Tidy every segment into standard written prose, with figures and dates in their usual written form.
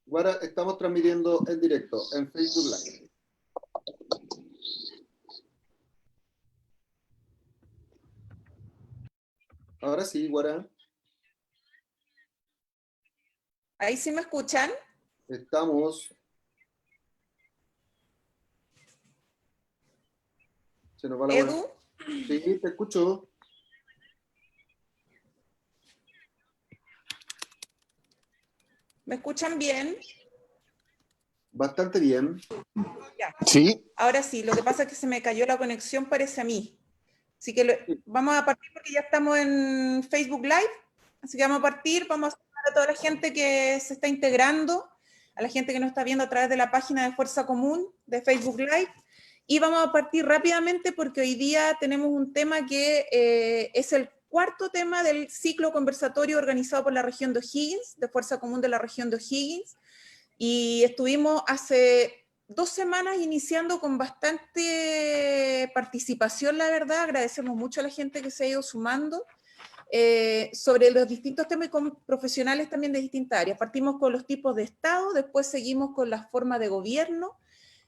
Guara, estamos transmitiendo en directo en Facebook Live. Ahora sí, Guara. ¿Ahí sí me escuchan? Estamos. Se nos va la buena. ¿Edu? Sí, te escucho. ¿Me escuchan bien? Bastante bien. Ya. Sí. Ahora sí, lo que pasa es que se me cayó la conexión, parece a mí. Así que vamos a partir porque ya estamos en Facebook Live. Así que vamos a partir, vamos a saludar a toda la gente que se está integrando, a la gente que nos está viendo a través de la página de Fuerza Común de Facebook Live. Y vamos a partir rápidamente porque hoy día tenemos un tema que es el cuarto tema del ciclo conversatorio organizado por la región de O'Higgins, de Fuerza Común de la región de O'Higgins. Y estuvimos hace 2 semanas iniciando con bastante participación, la verdad. Agradecemos mucho a la gente que se ha ido sumando sobre los distintos temas y con profesionales también de distintas áreas. Partimos con los tipos de Estado, después seguimos con las formas de gobierno.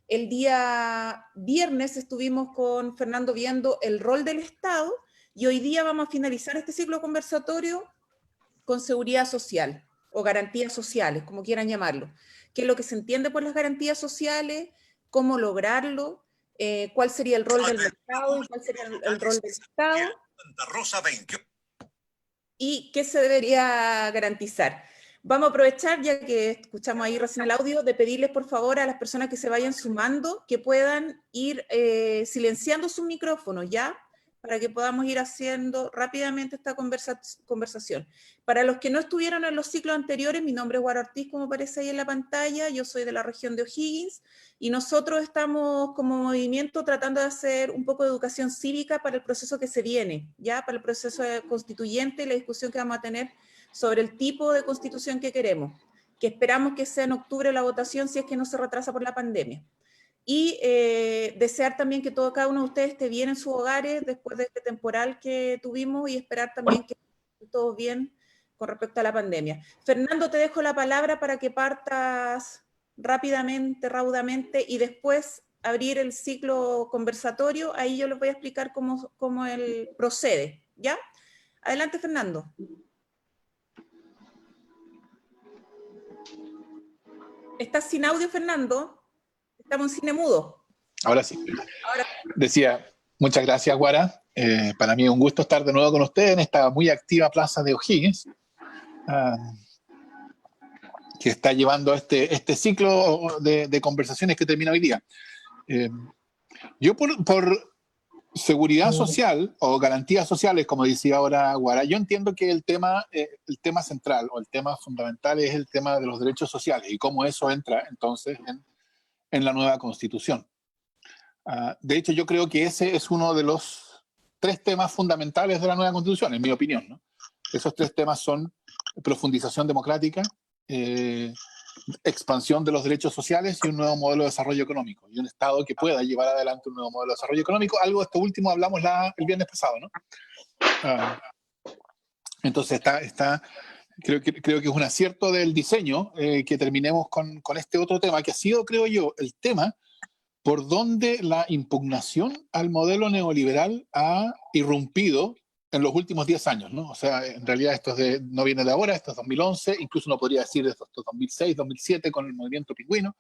El día viernes estuvimos con Fernando viendo el rol del Estado y hoy día vamos a finalizar este ciclo conversatorio con seguridad social o garantías sociales, como quieran llamarlo. ¿Qué es lo que se entiende por las garantías sociales? ¿Cómo lograrlo? ¿Cuál sería el rol del mercado y cuál sería el rol del Estado? ¿Y qué se debería garantizar? Vamos a aprovechar, ya que escuchamos ahí recién el audio, de pedirles por favor a las personas que se vayan sumando que puedan ir silenciando sus micrófonos, ¿ya? Para que podamos ir haciendo rápidamente esta conversación. Para los que no estuvieron en los ciclos anteriores, mi nombre es Guara Ortiz, como aparece ahí en la pantalla, yo soy de la región de O'Higgins, y nosotros estamos como movimiento tratando de hacer un poco de educación cívica para el proceso que se viene, ¿ya? Para el proceso constituyente y la discusión que vamos a tener sobre el tipo de constitución que queremos, que esperamos que sea en octubre la votación si es que no se retrasa por la pandemia. Y desear también que cada uno de ustedes esté bien en sus hogares después de este temporal que tuvimos y esperar también que estén todos bien con respecto a la pandemia. Fernando, te dejo la palabra para que partas rápidamente, raudamente, y después abrir el ciclo conversatorio. Ahí yo les voy a explicar cómo él procede, ¿ya? Adelante, Fernando. ¿Estás sin audio, Fernando? Estamos en cine mudo. Ahora sí. Decía, muchas gracias, Guara. Para mí es un gusto estar de nuevo con ustedes en esta muy activa plaza de O'Higgins, que está llevando este ciclo de conversaciones que termina hoy día. Yo por seguridad social o garantías sociales, como decía ahora Guara, yo entiendo que el tema central o el tema fundamental es el tema de los derechos sociales y cómo eso entra entonces en la nueva Constitución. De hecho, yo creo que ese es uno de los 3 temas fundamentales de la nueva Constitución, en mi opinión, ¿no? Esos 3 temas son profundización democrática, expansión de los derechos sociales y un nuevo modelo de desarrollo económico, y un Estado que pueda llevar adelante un nuevo modelo de desarrollo económico. Algo de esto último hablamos el viernes pasado, ¿no? Entonces creo que es un acierto del diseño que terminemos con este otro tema, que ha sido, creo yo, el tema por donde la impugnación al modelo neoliberal ha irrumpido en los últimos 10 años, ¿no? O sea, en realidad esto no viene de ahora, esto es 2011, incluso uno podría decir esto es 2006, 2007 con el movimiento pingüino,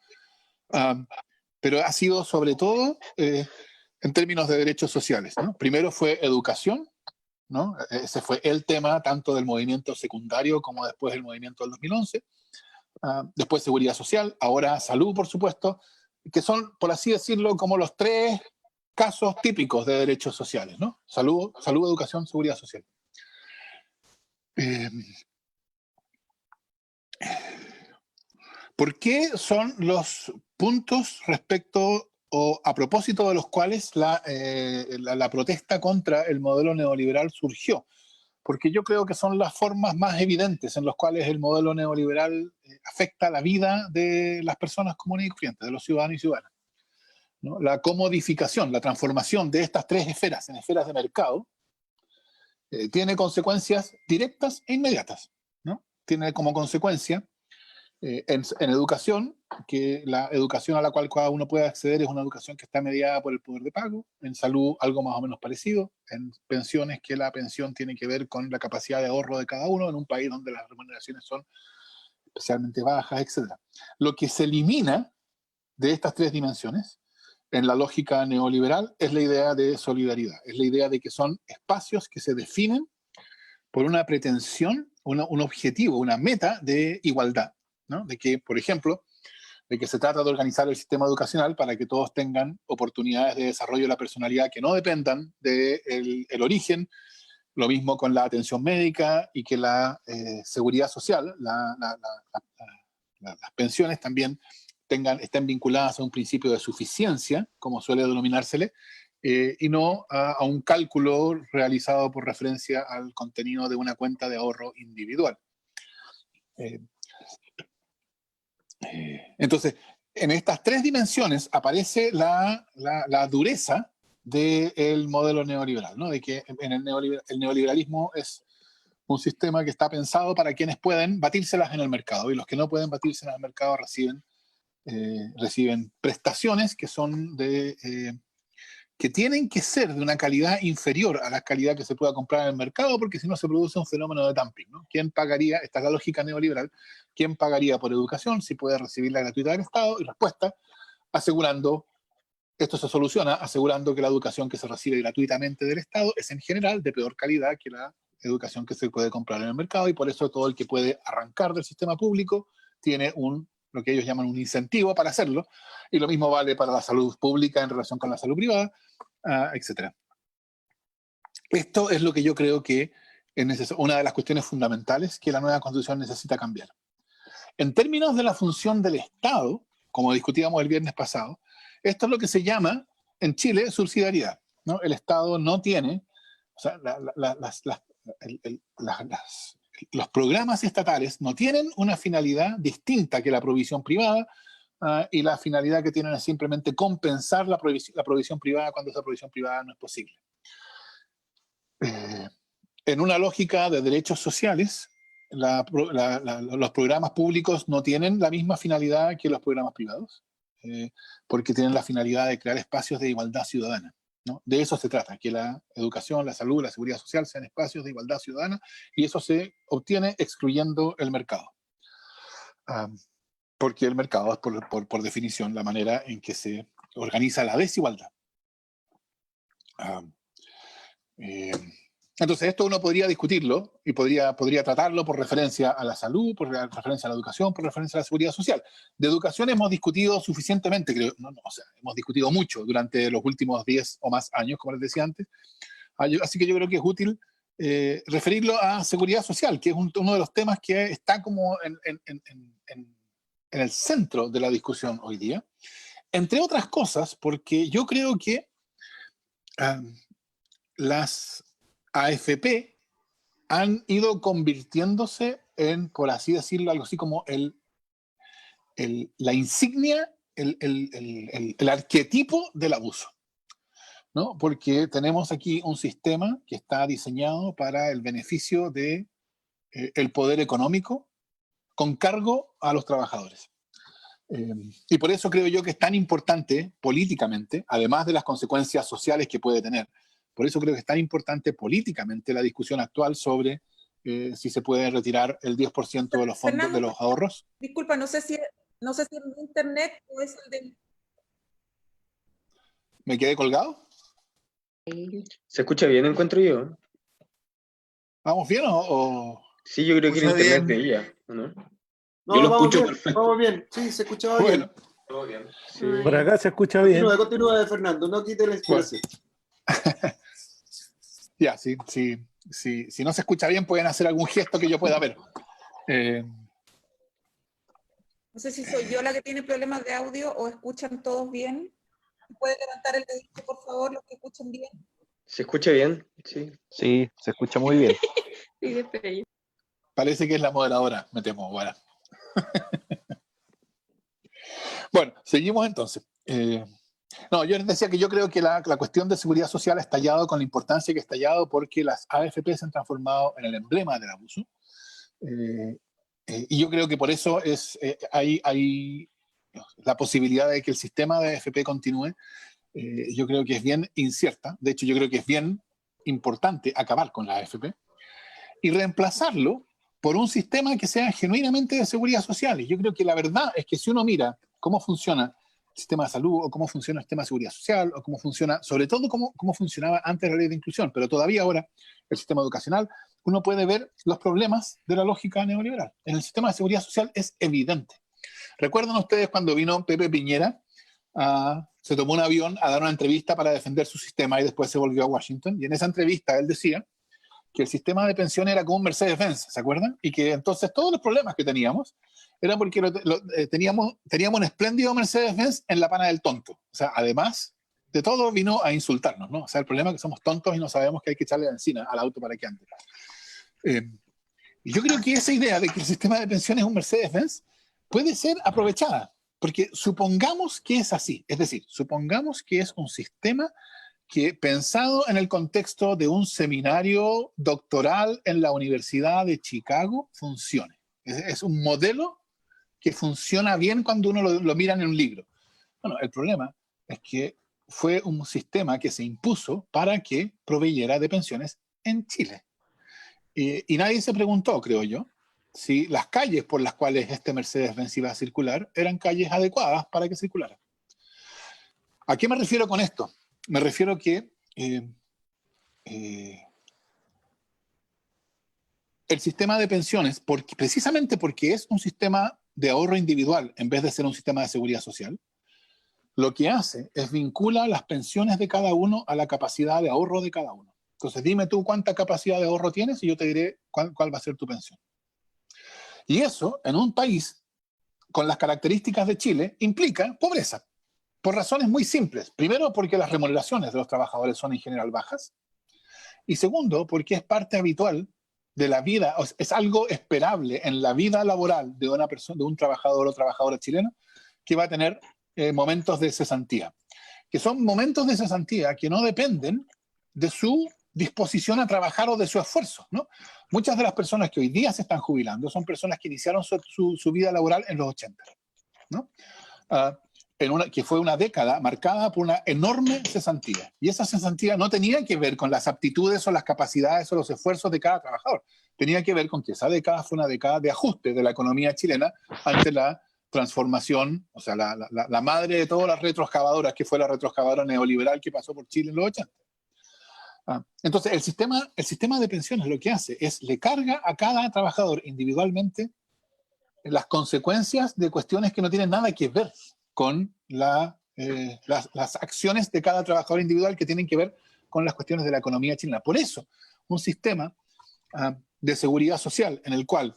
pero ha sido sobre todo en términos de derechos sociales, ¿no? Primero fue educación, ¿no? Ese fue el tema tanto del movimiento secundario como después del movimiento del 2011. Después seguridad social, ahora salud, por supuesto, que son, por así decirlo, como los 3 casos típicos de derechos sociales, ¿no? Salud, educación, seguridad social. ¿Por qué son los puntos respecto o a propósito de los cuales la protesta contra el modelo neoliberal surgió? Porque yo creo que son las formas más evidentes en las cuales el modelo neoliberal afecta la vida de las personas comunes y corrientes, de los ciudadanos y ciudadanas, ¿no? La comodificación, la transformación de estas 3 esferas en esferas de mercado tiene consecuencias directas e inmediatas, ¿no? Tiene como consecuencia En educación, que la educación a la cual cada uno puede acceder es una educación que está mediada por el poder de pago. En salud, algo más o menos parecido. En pensiones, que la pensión tiene que ver con la capacidad de ahorro de cada uno en un país donde las remuneraciones son especialmente bajas, etc. Lo que se elimina de estas tres dimensiones en la lógica neoliberal es la idea de solidaridad, es la idea de que son espacios que se definen por una pretensión, un objetivo, una meta de igualdad, ¿no? De que, por ejemplo, de que se trata de organizar el sistema educacional para que todos tengan oportunidades de desarrollo de la personalidad que no dependan del el origen, lo mismo con la atención médica y que la seguridad social, las pensiones también estén vinculadas a un principio de suficiencia, como suele denominársele, y no a un cálculo realizado por referencia al contenido de una cuenta de ahorro individual. Entonces, en estas tres dimensiones aparece la dureza del modelo neoliberal, ¿no? De que el neoliberalismo es un sistema que está pensado para quienes pueden batírselas en el mercado, y los que no pueden batírselas en el mercado reciben prestaciones que son que tienen que ser de una calidad inferior a la calidad que se pueda comprar en el mercado, porque si no se produce un fenómeno de dumping, ¿no? ¿Quién pagaría? Esta es la lógica neoliberal. ¿Quién pagaría por educación si puede recibirla gratuita del Estado? Y respuesta, asegurando, esto se soluciona asegurando que la educación que se recibe gratuitamente del Estado es en general de peor calidad que la educación que se puede comprar en el mercado, y por eso todo el que puede arrancar del sistema público tiene lo que ellos llaman un incentivo para hacerlo, y lo mismo vale para la salud pública en relación con la salud privada, etc. Esto es lo que yo creo que es una de las cuestiones fundamentales que la nueva Constitución necesita cambiar. En términos de la función del Estado, como discutíamos el viernes pasado, esto es lo que se llama en Chile subsidiariedad, ¿no? El Estado no tiene, o sea, los programas estatales no tienen una finalidad distinta que la provisión privada, y la finalidad que tienen es simplemente compensar la provisión privada cuando esa provisión privada no es posible. En una lógica de derechos sociales, los programas públicos no tienen la misma finalidad que los programas privados, porque tienen la finalidad de crear espacios de igualdad ciudadana, ¿no? De eso se trata, que la educación, la salud, la seguridad social sean espacios de igualdad ciudadana, y eso se obtiene excluyendo el mercado. Porque el mercado es, por definición, la manera en que se organiza la desigualdad. Entonces, esto uno podría discutirlo y podría tratarlo por referencia a la salud, por referencia a la educación, por referencia a la seguridad social. De educación hemos discutido suficientemente, creo, o sea, hemos discutido mucho durante los últimos 10 o más años, como les decía antes. Así que yo creo que es útil referirlo a seguridad social, que es uno de los temas que está como en el centro de la discusión hoy día, entre otras cosas, porque yo creo que las AFP han ido convirtiéndose en, por así decirlo, algo así como la insignia, el arquetipo del abuso, ¿no? Porque tenemos aquí un sistema que está diseñado para el beneficio de el poder económico con cargo a los trabajadores. Y por eso creo yo que es tan importante políticamente, además de las consecuencias sociales que puede tener, por eso creo que es tan importante políticamente la discusión actual sobre si se puede retirar el 10% de los fondos, Fernando, de los ahorros. Disculpa, no sé si es mi internet o es el del... ¿Me quedé colgado? ¿Se escucha bien, encuentro yo? ¿Vamos bien o...? Sí, yo creo que el internet de ella, ¿no? No, yo lo escucho bien, perfecto. Vamos bien, sí, se escuchaba bueno. bien. Todo bien. Sí. Por acá se escucha bien. Continúa, Fernando, no quite la inspiración. Bueno. Ya, si no se escucha bien, pueden hacer algún gesto que yo pueda ver. No sé si soy yo la que tiene problemas de audio o escuchan todos bien. ¿Puede levantar el dedito, por favor, los que escuchan bien? ¿Se escucha bien? Sí. Sí, se escucha muy bien. Parece que es la moderadora, me temo. Bueno, bueno, seguimos entonces. No, yo les decía que yo creo que la cuestión de seguridad social ha estallado con la importancia que ha estallado porque las AFP se han transformado en el emblema del abuso. Y yo creo que por eso hay la posibilidad de que el sistema de AFP continúe. Yo creo que es bien incierta. De hecho, yo creo que es bien importante acabar con la AFP y reemplazarlo por un sistema que sea genuinamente de seguridad social. Y yo creo que la verdad es que si uno mira cómo funciona el sistema de salud, o cómo funciona el sistema de seguridad social, o cómo funciona, sobre todo cómo funcionaba antes la ley de inclusión, pero todavía ahora el sistema educacional, uno puede ver los problemas de la lógica neoliberal. En el sistema de seguridad social es evidente. ¿Recuerdan ustedes cuando vino Pepe Piñera? Se tomó un avión a dar una entrevista para defender su sistema y después se volvió a Washington. Y en esa entrevista él decía que el sistema de pensión era como un Mercedes-Benz, ¿se acuerdan? Y que entonces todos los problemas que teníamos eran porque teníamos un espléndido Mercedes-Benz en la pana del tonto. O sea, además de todo vino a insultarnos, ¿no? O sea, el problema es que somos tontos y no sabemos que hay que echarle benzina al auto para que ande. Y yo creo que esa idea de que el sistema de pensiones es un Mercedes-Benz puede ser aprovechada, porque supongamos que es así, es decir, supongamos que es un sistema que, pensado en el contexto de un seminario doctoral en la Universidad de Chicago, funcione. Es un modelo que funciona bien cuando uno lo mira en un libro. Bueno, el problema es que fue un sistema que se impuso para que proveyera de pensiones en Chile. Y nadie se preguntó, creo yo, si las calles por las cuales este Mercedes-Benz iba a circular eran calles adecuadas para que circulara. ¿A qué me refiero con esto? Me refiero que el sistema de pensiones, precisamente porque es un sistema de ahorro individual en vez de ser un sistema de seguridad social, lo que hace es vincula las pensiones de cada uno a la capacidad de ahorro de cada uno. Entonces, dime tú cuánta capacidad de ahorro tienes y yo te diré cuál va a ser tu pensión. Y eso, en un país con las características de Chile, implica pobreza, por razones muy simples. Primero, porque las remuneraciones de los trabajadores son en general bajas. Y segundo, porque es parte habitual de la vida, es algo esperable en la vida laboral de una persona, de un trabajador o trabajadora chileno, que va a tener momentos de cesantía. Que son momentos de cesantía que no dependen de su disposición a trabajar o de su esfuerzo, ¿no? Muchas de las personas que hoy día se están jubilando son personas que iniciaron su vida laboral en los 80, ¿no? Que fue una década marcada por una enorme cesantía. Y esa cesantía no tenía que ver con las aptitudes o las capacidades o los esfuerzos de cada trabajador. Tenía que ver con que esa década fue una década de ajuste de la economía chilena ante la transformación, o sea, la madre de todas las retroexcavadoras, que fue la retroexcavadora neoliberal que pasó por Chile en los 80. Entonces, el sistema de pensiones lo que hace es le carga a cada trabajador individualmente las consecuencias de cuestiones que no tienen nada que ver con las acciones de cada trabajador individual, que tienen que ver con las cuestiones de la economía chilena. Por eso, un sistema de seguridad social en el cual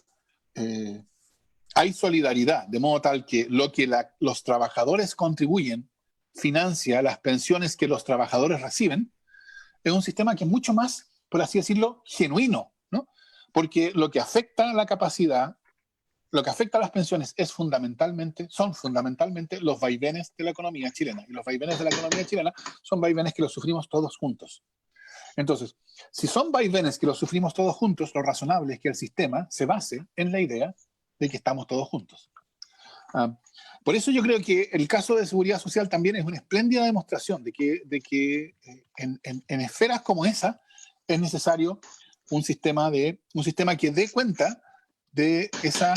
hay solidaridad, de modo tal que lo que los trabajadores contribuyen financia las pensiones que los trabajadores reciben, es un sistema que es mucho más, por así decirlo, genuino, ¿no? Porque lo que afecta a la capacidad, lo que afecta a las pensiones son fundamentalmente los vaivenes de la economía chilena. Y los vaivenes de la economía chilena son vaivenes que los sufrimos todos juntos. Entonces, si son vaivenes que los sufrimos todos juntos, lo razonable es que el sistema se base en la idea de que estamos todos juntos. Por eso yo creo que el caso de seguridad social también es una espléndida demostración de que en esferas como esa es necesario un sistema que dé cuenta de esa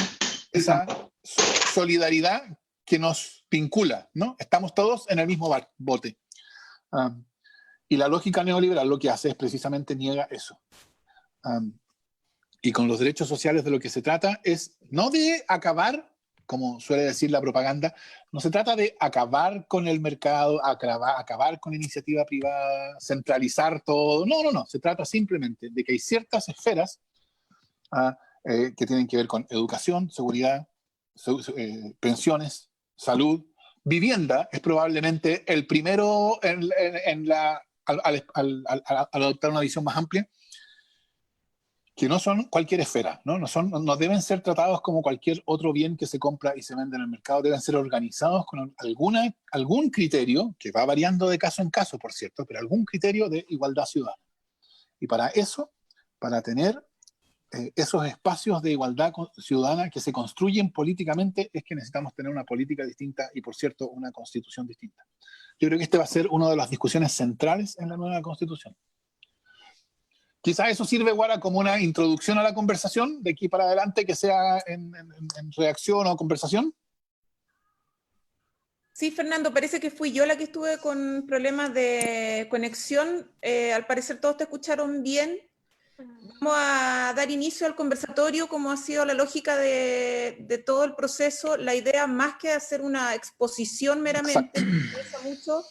solidaridad que nos vincula, ¿no? Estamos todos en el mismo bote. Y la lógica neoliberal lo que hace es precisamente niega eso. Y con los derechos sociales de lo que se trata es no de acabar, como suele decir la propaganda, no se trata de acabar con el mercado, acabar con la iniciativa privada, centralizar todo. No. Se trata simplemente de que hay ciertas esferas que tienen que ver con educación, seguridad, pensiones, salud. Vivienda es probablemente el primero al adoptar una visión más amplia, que no son cualquier esfera, no deben ser tratados como cualquier otro bien que se compra y se vende en el mercado, deben ser organizados con algún criterio, que va variando de caso en caso, por cierto, pero algún criterio de igualdad ciudadana. Y para eso, para tener esos espacios de igualdad ciudadana que se construyen políticamente, es que necesitamos tener una política distinta y, por cierto, una constitución distinta. Yo creo que este va a ser una de las discusiones centrales en la nueva constitución. Quizás eso sirve, Guara, como una introducción a la conversación, de aquí para adelante, que sea en reacción o conversación. Sí, Fernando, parece que fui yo la que estuve con problemas de conexión. Al parecer todos te escucharon bien. Vamos a dar inicio al conversatorio, como ha sido la lógica de todo el proceso. La idea, más que hacer una exposición meramente, me interesa mucho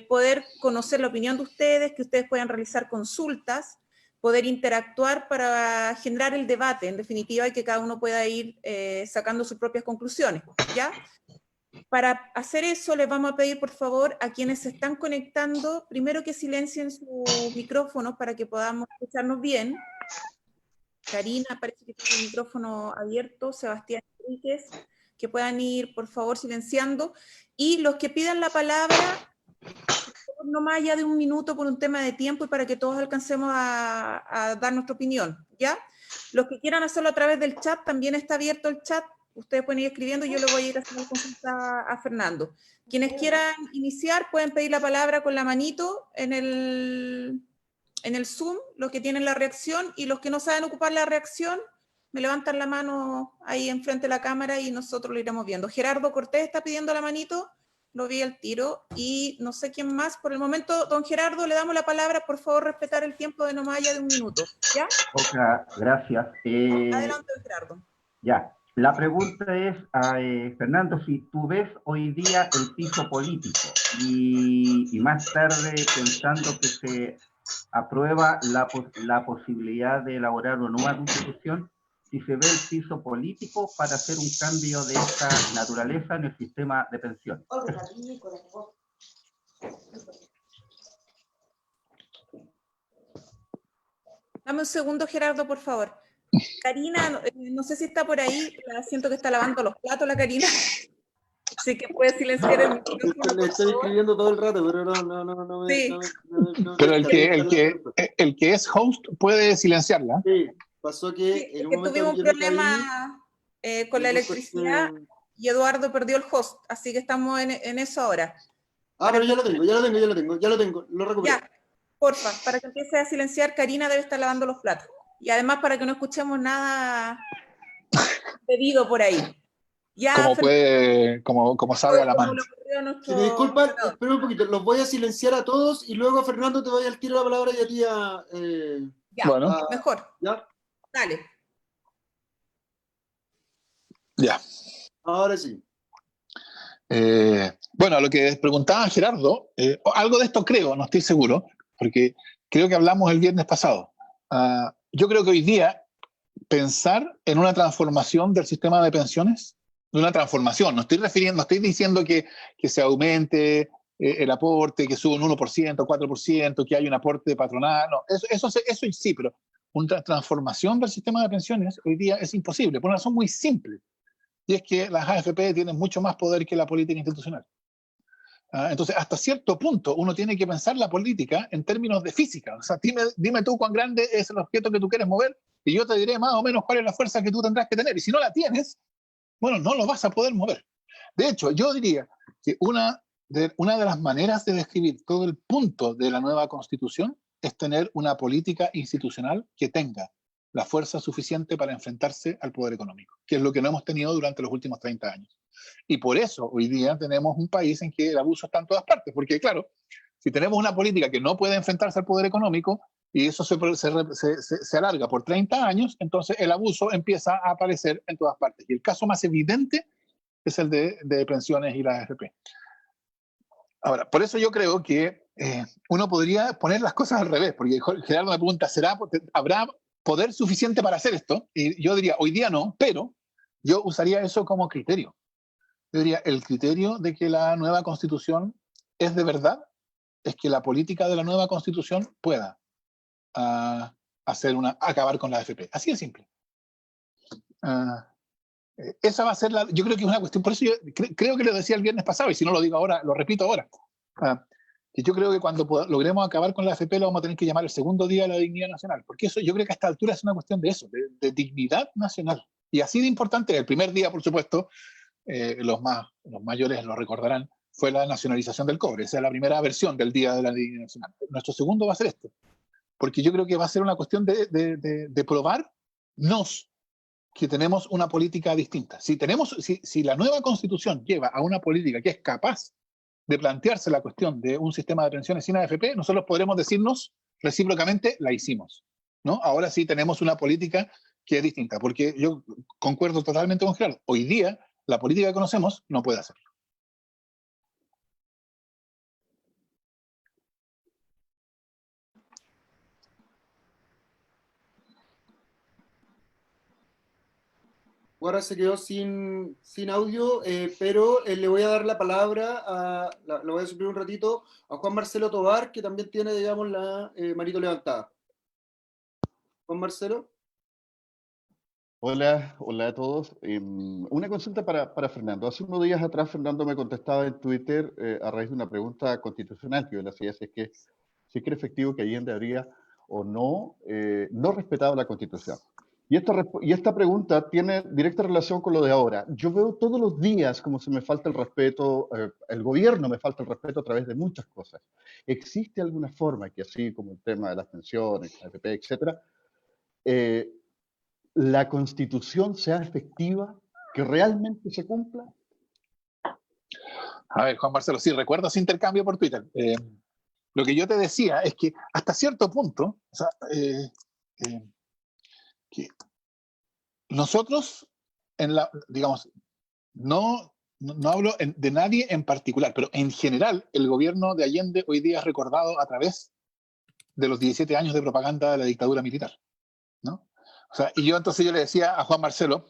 poder conocer la opinión de ustedes, que ustedes puedan realizar consultas, poder interactuar para generar el debate, en definitiva, y que cada uno pueda ir sacando sus propias conclusiones, ¿ya? Para hacer eso, les vamos a pedir, por favor, a quienes se están conectando, primero que silencien sus micrófonos para que podamos escucharnos bien. Karina, parece que tiene el micrófono abierto. Sebastián Enríquez, que puedan ir, por favor, silenciando. Y los que pidan la palabra, no más allá de 1 minuto por un tema de tiempo y para que todos alcancemos a dar nuestra opinión, ¿ya? Los que quieran hacerlo a través del chat, también está abierto el chat. Ustedes pueden ir escribiendo y yo le voy a ir haciendo consulta a Fernando. Quienes quieran iniciar pueden pedir la palabra con la manito en el Zoom, los que tienen la reacción, y los que no saben ocupar la reacción, me levantan la mano ahí enfrente de la cámara y nosotros lo iremos viendo. Gerardo Cortés está pidiendo la manito, lo vi al tiro, y no sé quién más. Por el momento, don Gerardo, le damos la palabra, por favor, respetar el tiempo de no más allá de 1 minuto, ¿ya? Ok, gracias. Adelante, don Gerardo. Ya. La pregunta es, Fernando, si tú ves hoy día el piso político y más tarde pensando que se aprueba la posibilidad de elaborar una nueva constitución, si se ve el piso político para hacer un cambio de esta naturaleza en el sistema de pensiones. Dame un segundo, Gerardo, por favor. Karina, no sé si está por ahí, siento que está lavando los platos la Karina. Así que puede silenciar el micrófono. Le estoy escribiendo todo el rato, pero no Sí. Pero el que es host puede silenciarla. Sí, pasó que Sí, en un que momento tuvimos un yo no problema con la caí, electricidad y Eduardo perdió el host, así que estamos en eso ahora. pero ya lo tengo, lo recuperé. Ya, porfa, para que empiece a silenciar, Karina debe estar lavando los platos. Y además para que no escuchemos nada bebido por ahí. Ya, Como sabe a la mano. Si me disculpan, espera un poquito, los voy a silenciar a todos y luego, Fernando, te voy al tiro la palabra y a ti ya, bueno. mejor. ¿Ya? Dale. Ya. Ahora sí. Bueno, a lo que preguntaba Gerardo, algo de esto creo, no estoy seguro, porque creo que hablamos el viernes pasado. Yo creo que hoy día pensar en una transformación del sistema de pensiones, una transformación, no estoy diciendo que se aumente el aporte, que suba un 1%, 4%, que haya un aporte patronal, no, eso sí, pero una transformación del sistema de pensiones hoy día es imposible, por una razón muy simple, y es que las AFP tienen mucho más poder que la política institucional. Entonces, hasta cierto punto, uno tiene que pensar la política en términos de física. O sea, dime tú cuán grande es el objeto que tú quieres mover y yo te diré más o menos cuál es la fuerza que tú tendrás que tener. Y si no la tienes, bueno, no lo vas a poder mover. De hecho, yo diría que una de las maneras de describir todo el punto de la nueva Constitución es tener una política institucional que tenga la fuerza suficiente para enfrentarse al poder económico, que es lo que no hemos tenido durante los últimos 30 años. Y por eso hoy día tenemos un país en que el abuso está en todas partes, porque claro, si tenemos una política que no puede enfrentarse al poder económico y eso se alarga por 30 años, entonces el abuso empieza a aparecer en todas partes. Y el caso más evidente es el de pensiones y la AFP. Ahora, por eso yo creo que uno podría poner las cosas al revés, porque Gerardo me pregunta, ¿habrá poder suficiente para hacer esto? Y yo diría, hoy día no, pero yo usaría eso como criterio. Yo diría, el criterio de que la nueva Constitución es de verdad, es que la política de la nueva Constitución pueda acabar con la AFP. Así de simple. Esa va a ser yo creo que es una cuestión, por eso yo creo que lo decía el viernes pasado, y si no lo digo ahora, lo repito ahora, que yo creo que cuando logremos acabar con la AFP lo vamos a tener que llamar el segundo día de la dignidad nacional, porque eso yo creo que a esta altura es una cuestión de eso, de dignidad nacional. Y así de importante, el primer día, por supuesto, los mayores lo recordarán, fue la nacionalización del cobre. Esa es la primera versión del Día de la Dignidad Nacional. Nuestro segundo va a ser este, porque yo creo que va a ser una cuestión de probarnos que tenemos una política distinta. Si la nueva Constitución lleva a una política que es capaz de plantearse la cuestión de un sistema de pensiones sin AFP, nosotros podremos decirnos recíprocamente, la hicimos, ¿no? Ahora sí tenemos una política que es distinta, porque yo concuerdo totalmente con Gerardo. Hoy día, la política que conocemos no puede hacerlo. Ahora se quedó sin audio, pero le voy a dar la palabra, lo voy a suplir un ratito, a Juan Marcelo Tovar, que también tiene, digamos, la manito levantada. Juan Marcelo. Hola, hola a todos. Una consulta para Fernando. Hace unos días atrás Fernando me contestaba en Twitter a raíz de una pregunta constitucional que yo le hacía, si es que era efectivo que Allende habría o no respetado la Constitución. Y esta pregunta tiene directa relación con lo de ahora. Yo veo todos los días como se me falta el respeto, el gobierno me falta el respeto a través de muchas cosas. ¿Existe alguna forma que, así como el tema de las pensiones, la AFP, etcétera, la Constitución sea efectiva, que realmente se cumpla? A ver, Juan Marcelo, sí, recuerdo ese intercambio por Twitter. Lo que yo te decía es que hasta cierto punto, o sea, que nosotros, digamos, no hablo de nadie en particular, pero en general el gobierno de Allende hoy día es recordado a través de los 17 años de propaganda de la dictadura militar, ¿no? O sea, y yo entonces le decía a Juan Marcelo,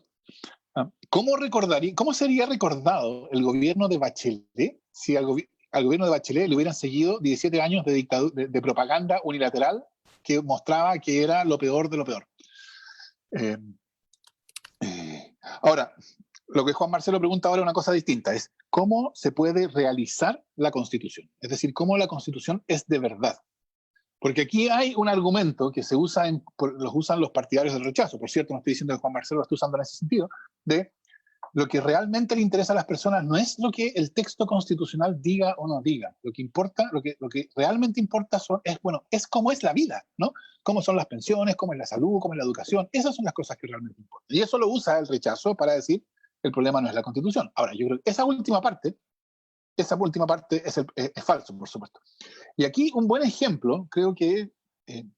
¿cómo sería recordado el gobierno de Bachelet si al gobierno de Bachelet le hubieran seguido 17 años de propaganda unilateral que mostraba que era lo peor de lo peor? Ahora, lo que Juan Marcelo pregunta ahora es una cosa distinta, es cómo se puede realizar la Constitución, es decir, cómo la Constitución es de verdad. Porque aquí hay un argumento que los usan los partidarios del rechazo, por cierto, no estoy diciendo que Juan Marcelo lo esté usando en ese sentido, de lo que realmente le interesa a las personas no es lo que el texto constitucional diga o no diga, lo que realmente importa es cómo es la vida, ¿no? Cómo son las pensiones, cómo es la salud, cómo es la educación, esas son las cosas que realmente importan. Y eso lo usa el rechazo para decir el problema no es la Constitución. Ahora, yo creo que esa última parte es falso, por supuesto. Y aquí un buen ejemplo, creo que,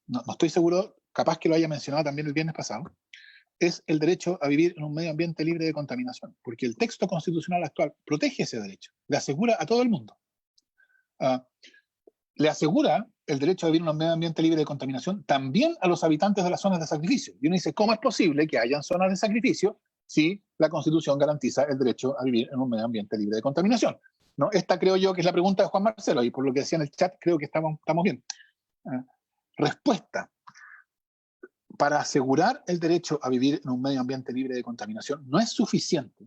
no estoy seguro, capaz que lo haya mencionado también el viernes pasado, es el derecho a vivir en un medio ambiente libre de contaminación, porque el texto constitucional actual protege ese derecho, le asegura a todo el mundo. Le asegura el derecho a vivir en un medio ambiente libre de contaminación también a los habitantes de las zonas de sacrificio. Y uno dice, ¿cómo es posible que hayan zonas de sacrificio si la Constitución garantiza el derecho a vivir en un medio ambiente libre de contaminación? ¿No? Esta creo yo que es la pregunta de Juan Marcelo, y por lo que decía en el chat creo que estamos bien. Respuesta. Para asegurar el derecho a vivir en un medio ambiente libre de contaminación, no es suficiente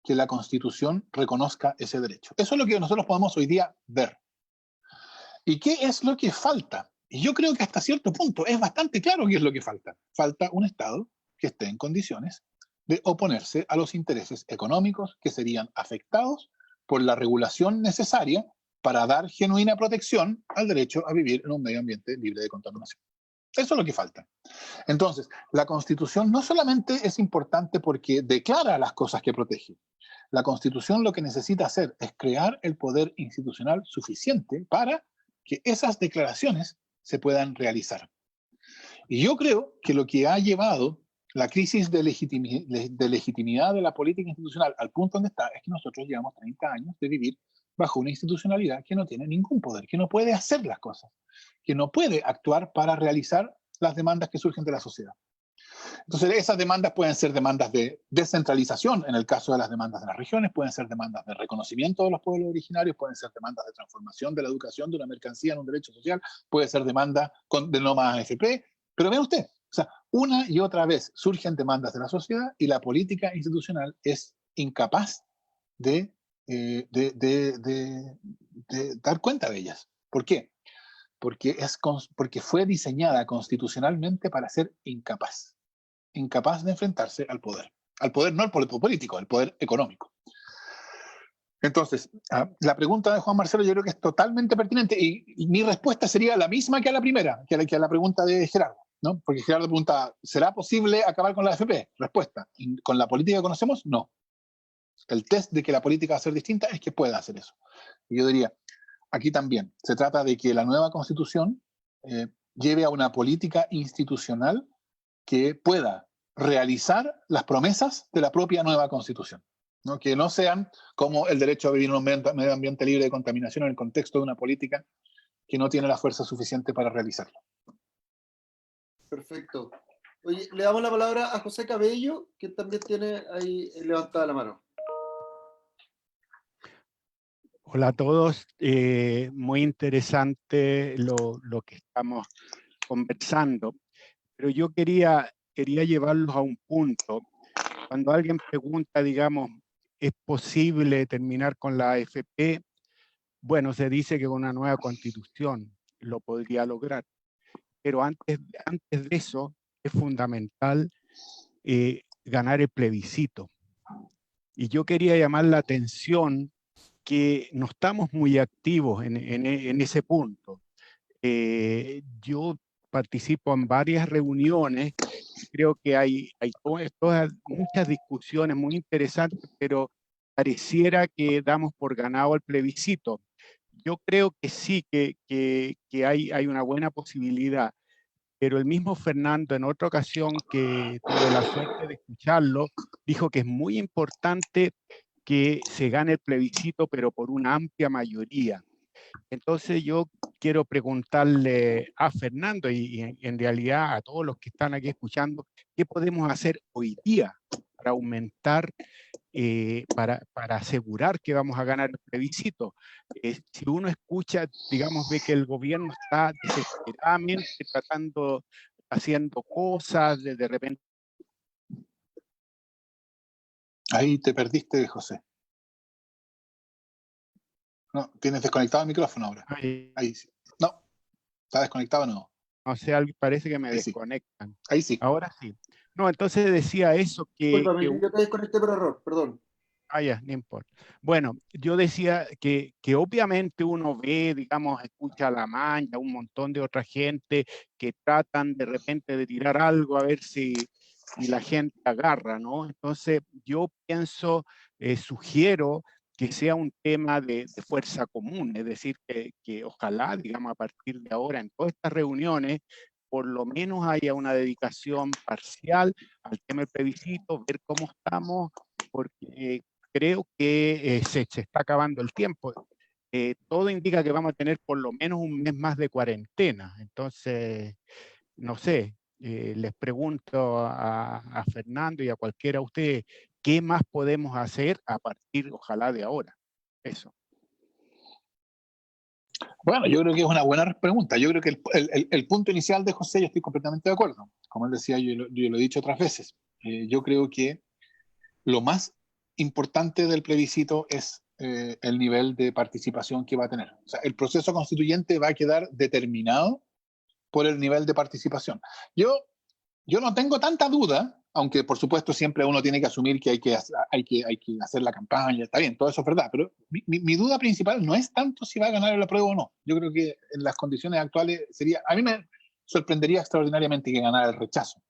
que la Constitución reconozca ese derecho. Eso es lo que nosotros podemos hoy día ver. ¿Y qué es lo que falta? Y yo creo que hasta cierto punto es bastante claro qué es lo que falta. Falta un Estado que esté en condiciones de oponerse a los intereses económicos que serían afectados por la regulación necesaria para dar genuina protección al derecho a vivir en un medio ambiente libre de contaminación. Eso es lo que falta. Entonces, la Constitución no solamente es importante porque declara las cosas que protege. La Constitución lo que necesita hacer es crear el poder institucional suficiente para que esas declaraciones se puedan realizar. Y yo creo que lo que ha llevado la crisis de legitimidad de la política institucional al punto donde está es que nosotros llevamos 30 años de vivir bajo una institucionalidad que no tiene ningún poder, que no puede hacer las cosas, que no puede actuar para realizar las demandas que surgen de la sociedad. Entonces, esas demandas pueden ser demandas de descentralización, en el caso de las demandas de las regiones, pueden ser demandas de reconocimiento de los pueblos originarios, pueden ser demandas de transformación de la educación de una mercancía en un derecho social, puede ser demanda de no más AFP, pero vea usted, o sea, una y otra vez surgen demandas de la sociedad y la política institucional es incapaz de dar cuenta de ellas. ¿Por qué? Porque fue diseñada constitucionalmente para ser incapaz de enfrentarse al poder. Al poder, no al poder político, al poder económico. Entonces, la pregunta de Juan Marcelo yo creo que es totalmente pertinente y mi respuesta sería la misma que a la primera, que a la pregunta de Gerardo, ¿no? Porque Gerardo pregunta, ¿será posible acabar con la AFP? Respuesta, ¿con la política que conocemos? No. El test de que la política va a ser distinta es que pueda hacer eso. Y yo diría, aquí también, se trata de que la nueva Constitución lleve a una política institucional que pueda realizar las promesas de la propia nueva Constitución, ¿no? Que no sean como el derecho a vivir en un medio ambiente libre de contaminación en el contexto de una política que no tiene la fuerza suficiente para realizarlo. Perfecto. Oye, le damos la palabra a José Cabello, que también tiene ahí levantada la mano. Hola a todos, muy interesante lo que estamos conversando, pero yo quería llevarlos a un punto. Cuando alguien pregunta, digamos, ¿es posible terminar con la AFP? Bueno, se dice que con una nueva constitución lo podría lograr, pero antes de eso es fundamental ganar el plebiscito. Y yo quería llamar la atención que no estamos muy activos en ese punto. Yo participo en varias reuniones, creo que hay muchas discusiones muy interesantes, pero pareciera que damos por ganado el plebiscito. Yo creo que sí, que hay una buena posibilidad, pero el mismo Fernando, en otra ocasión que tuve la suerte de escucharlo, dijo que es muy importante que se gane el plebiscito, pero por una amplia mayoría. Entonces yo quiero preguntarle a Fernando y en realidad a todos los que están aquí escuchando, ¿qué podemos hacer hoy día para aumentar, para asegurar que vamos a ganar el plebiscito? Si uno escucha, digamos, ve que el gobierno está desesperadamente haciendo cosas, de repente. Ahí te perdiste, José. No, tienes desconectado el micrófono ahora. Ahí sí. No, está desconectado, no. O sea, parece que me Ahí sí. desconectan. Ahí sí. Ahora sí. No, entonces decía eso que... Discúlpame, yo te desconecté por error, perdón. Ya, no importa. Bueno, yo decía que obviamente uno ve, digamos, escucha a La Mancha, un montón de otra gente que tratan de repente de tirar algo a ver si la gente agarra, ¿no? Entonces yo pienso, sugiero que sea un tema de fuerza común, es decir, que ojalá, digamos, a partir de ahora en todas estas reuniones, por lo menos haya una dedicación parcial al tema del plebiscito, ver cómo estamos, porque creo que se está acabando el tiempo. Todo indica que vamos a tener por lo menos un mes más de cuarentena. Entonces, no sé, les pregunto a Fernando y a cualquiera de ustedes, ¿qué más podemos hacer a partir, ojalá, de ahora? Eso. Bueno, yo creo que es una buena pregunta. Yo creo que el punto inicial de José, yo estoy completamente de acuerdo. Como él decía, yo lo he dicho otras veces. Yo creo que lo más importante del plebiscito es el nivel de participación que va a tener. O sea, el proceso constituyente va a quedar determinado por el nivel de participación. Yo no tengo tanta duda, aunque por supuesto siempre uno tiene que asumir que hay que hacer la campaña, está bien, todo eso es verdad, pero mi duda principal no es tanto si va a ganar el apruebo o no. Yo creo que en las condiciones actuales a mí me sorprendería extraordinariamente que ganara el rechazo.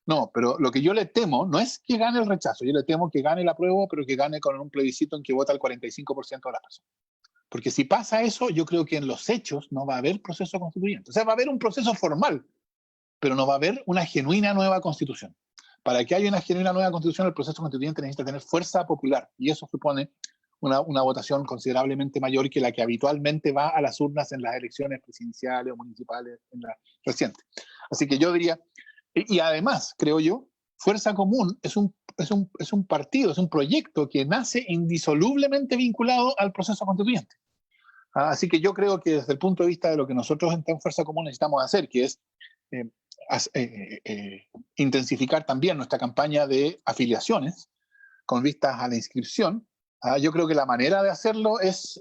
No, pero lo que yo le temo no es que gane el rechazo, yo le temo que gane el apruebo, pero que gane con un plebiscito en que vota el 45% de las personas. Porque si pasa eso, yo creo que en los hechos no va a haber proceso constituyente. O sea, va a haber un proceso formal, pero no va a haber una genuina nueva constitución. Para que haya una genuina nueva constitución, el proceso constituyente necesita tener fuerza popular, y eso supone una votación considerablemente mayor que la que habitualmente va a las urnas en las elecciones presidenciales o municipales en la reciente. Así que yo diría, y además, creo yo, Fuerza Común es un partido, es un proyecto que nace indisolublemente vinculado al proceso constituyente. Así que yo creo que desde el punto de vista de lo que nosotros en Fuerza Común necesitamos hacer, que es intensificar también nuestra campaña de afiliaciones con vistas a la inscripción, yo creo que la manera de hacerlo es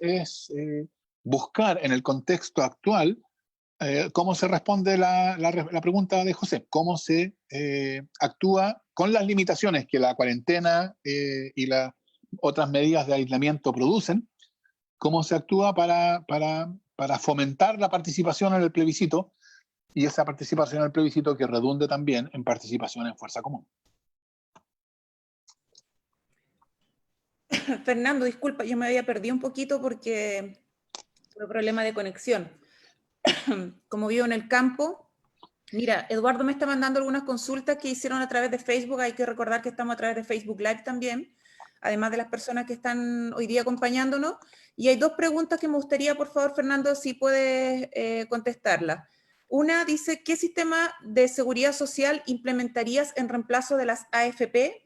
buscar en el contexto actual cómo se responde la pregunta de José, cómo se actúa con las limitaciones que la cuarentena y las otras medidas de aislamiento producen, cómo se actúa para fomentar la participación en el plebiscito y esa participación en el plebiscito que redunde también en participación en fuerza común. Fernando, disculpa, yo me había perdido un poquito porque tuve problema de conexión. Como vivo en el campo, mira, Eduardo me está mandando algunas consultas que hicieron a través de Facebook. Hay que recordar que estamos a través de Facebook Live también, además de las personas que están hoy día acompañándonos. Y hay dos preguntas que me gustaría, por favor, Fernando, si puedes contestarlas. Una dice, ¿qué sistema de seguridad social implementarías en reemplazo de las AFP?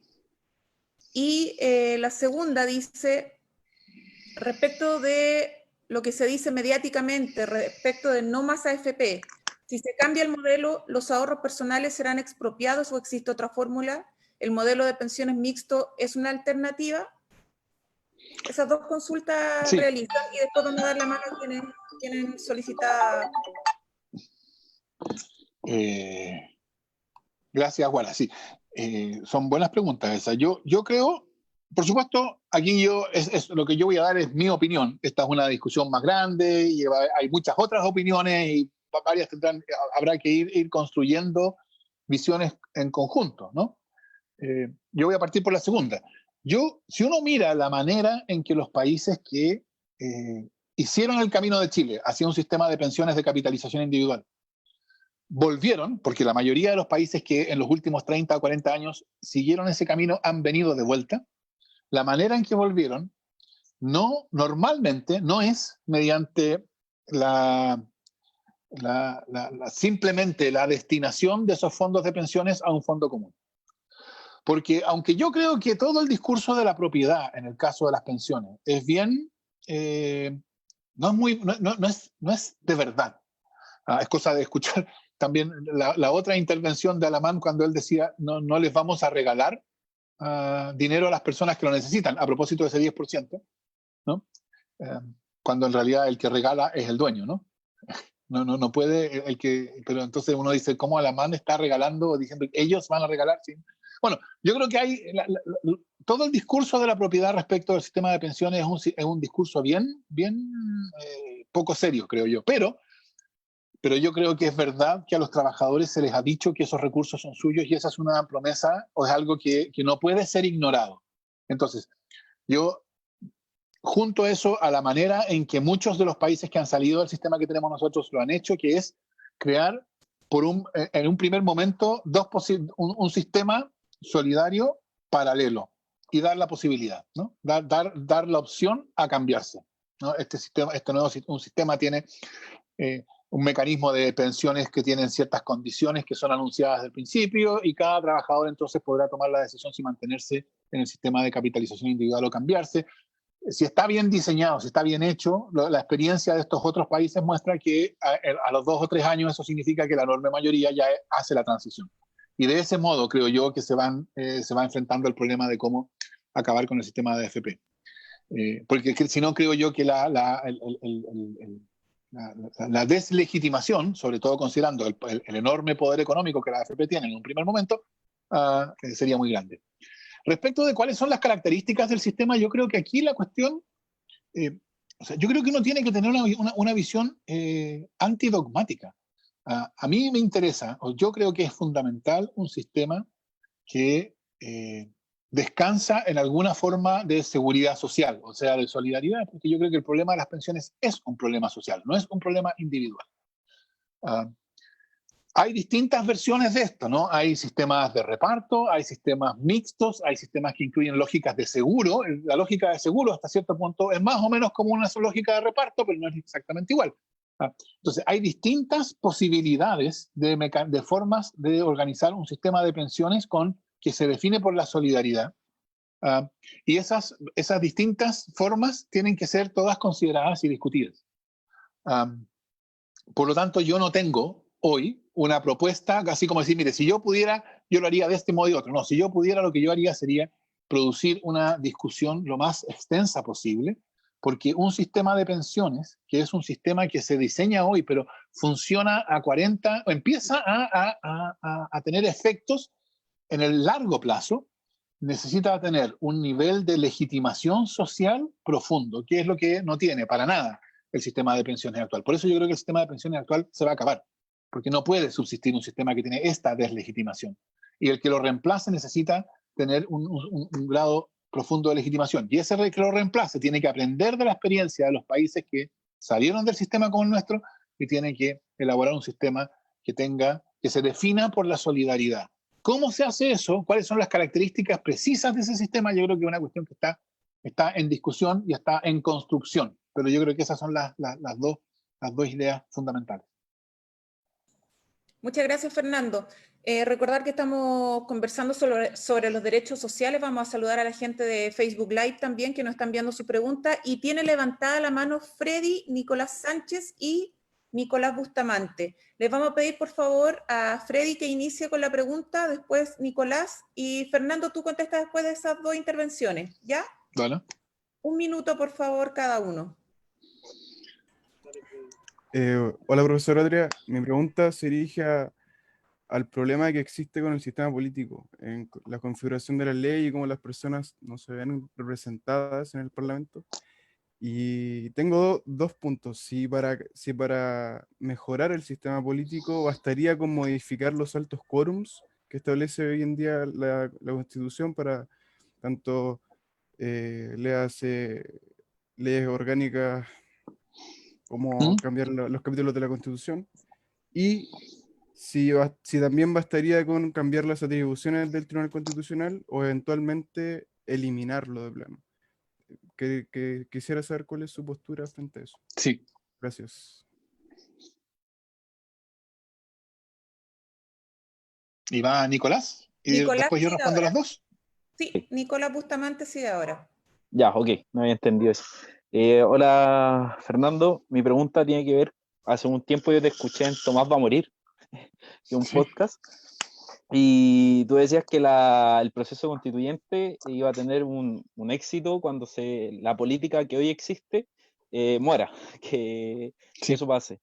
Y la segunda dice, respecto de lo que se dice mediáticamente, respecto de no más AFP, si se cambia el modelo, ¿los ahorros personales serán expropiados o existe otra fórmula? ¿El modelo de pensiones mixto es una alternativa? Esas dos consultas Sí. realizan y después vamos a dar la mano a quienes tienen solicitada. Gracias, Guara. Sí, son buenas preguntas esas. Yo creo, por supuesto, aquí lo que yo voy a dar es mi opinión. Esta es una discusión más grande y hay muchas otras opiniones y varias habrá que ir construyendo visiones en conjunto, ¿no? Yo voy a partir por la segunda. Si uno mira la manera en que los países que hicieron el camino de Chile hacia un sistema de pensiones de capitalización individual, volvieron, porque la mayoría de los países que en los últimos 30 o 40 años siguieron ese camino han venido de vuelta, la manera en que volvieron normalmente no es mediante simplemente la destinación de esos fondos de pensiones a un fondo común. Porque aunque yo creo que todo el discurso de la propiedad en el caso de las pensiones es bien, no es de verdad. Es cosa de escuchar también la otra intervención de Alamán cuando él decía no les vamos a regalar dinero a las personas que lo necesitan, a propósito de ese 10%, ¿no? Cuando en realidad el que regala es el dueño, ¿no? No puede, pero entonces uno dice, ¿cómo Alamán está regalando o diciendo que ellos van a regalar? ¿Sí? Bueno, yo creo que hay todo el discurso de la propiedad respecto al sistema de pensiones es un discurso bien poco serio, creo yo, pero yo creo que es verdad que a los trabajadores se les ha dicho que esos recursos son suyos y esa es una promesa o es algo que no puede ser ignorado. Entonces, yo junto a eso a la manera en que muchos de los países que han salido del sistema que tenemos nosotros lo han hecho, que es crear en un primer momento un sistema solidario paralelo y dar la posibilidad, ¿no? Dar la opción a cambiarse, ¿no? Un sistema tiene un mecanismo de pensiones que tienen ciertas condiciones que son anunciadas desde el principio y cada trabajador entonces podrá tomar la decisión si mantenerse en el sistema de capitalización individual o cambiarse. Si está bien diseñado, si está bien hecho, la experiencia de estos otros países muestra que a los 2 o 3 años eso significa que la enorme mayoría ya hace la transición. Y de ese modo creo yo que se va enfrentando el problema de cómo acabar con el sistema de AFP. Porque si no creo yo que la deslegitimación, sobre todo considerando el enorme poder económico que la AFP tiene en un primer momento, sería muy grande. Respecto de cuáles son las características del sistema, yo creo que aquí la cuestión, yo creo que uno tiene que tener una visión antidogmática. A mí me interesa, o yo creo que es fundamental un sistema que descansa en alguna forma de seguridad social, o sea, de solidaridad, porque yo creo que el problema de las pensiones es un problema social, no es un problema individual. Hay distintas versiones de esto, ¿no? Hay sistemas de reparto, hay sistemas mixtos, hay sistemas que incluyen lógicas de seguro. La lógica de seguro hasta cierto punto es más o menos como una lógica de reparto, pero no es exactamente igual. Entonces, hay distintas posibilidades de formas de organizar un sistema de pensiones que se define por la solidaridad. Y esas distintas formas tienen que ser todas consideradas y discutidas. Por lo tanto, yo no tengo hoy una propuesta, así como decir, mire, si yo pudiera, yo lo haría de este modo y otro. No, si yo pudiera, lo que yo haría sería producir una discusión lo más extensa posible porque un sistema de pensiones, que es un sistema que se diseña hoy, pero funciona a 40, o empieza a tener efectos en el largo plazo, necesita tener un nivel de legitimación social profundo, que es lo que no tiene para nada el sistema de pensiones actual. Por eso yo creo que el sistema de pensiones actual se va a acabar, porque no puede subsistir un sistema que tiene esta deslegitimación. Y el que lo reemplace necesita tener un grado profundo de legitimación. Y ese que lo reemplace tiene que aprender de la experiencia de los países que salieron del sistema como el nuestro y tiene que elaborar un sistema que se defina por la solidaridad. ¿Cómo se hace eso? ¿Cuáles son las características precisas de ese sistema? Yo creo que es una cuestión que está en discusión y está en construcción. Pero yo creo que esas son las dos ideas fundamentales. Muchas gracias, Fernando. Recordar que estamos conversando sobre los derechos sociales. Vamos a saludar a la gente de Facebook Live también, que nos están enviando su pregunta. Y tiene levantada la mano Freddy, Nicolás Sánchez y Nicolás Bustamante. Les vamos a pedir, por favor, a Freddy que inicie con la pregunta, después Nicolás, y Fernando, tú contestas después de esas dos intervenciones, ¿ya? Vale. 1 minuto, por favor, cada uno. Hola, profesor Adria. Mi pregunta se dirige al problema que existe con el sistema político, en la configuración de la ley y cómo las personas no se ven representadas en el Parlamento. Y tengo dos puntos. Si para mejorar el sistema político bastaría con modificar los altos quórums que establece hoy en día la Constitución para tanto léase leyes orgánicas como cambiar los capítulos de la Constitución, y si también bastaría con cambiar las atribuciones del Tribunal Constitucional o eventualmente eliminarlo de plano. Que quisiera saber cuál es su postura frente a eso. Sí. Gracias. ¿Y va Nicolás? ¿Y Nicolás, después yo sí, respondo ahora. las dos? Sí, Nicolás Bustamante sigue ahora. Ya, ok, no había entendido eso. Hola, Fernando. Mi pregunta tiene que ver, hace un tiempo yo te escuché en Tomás va a morir, que es un podcast, y tú decías que el proceso constituyente iba a tener un éxito cuando la política que hoy existe muera, que eso pase.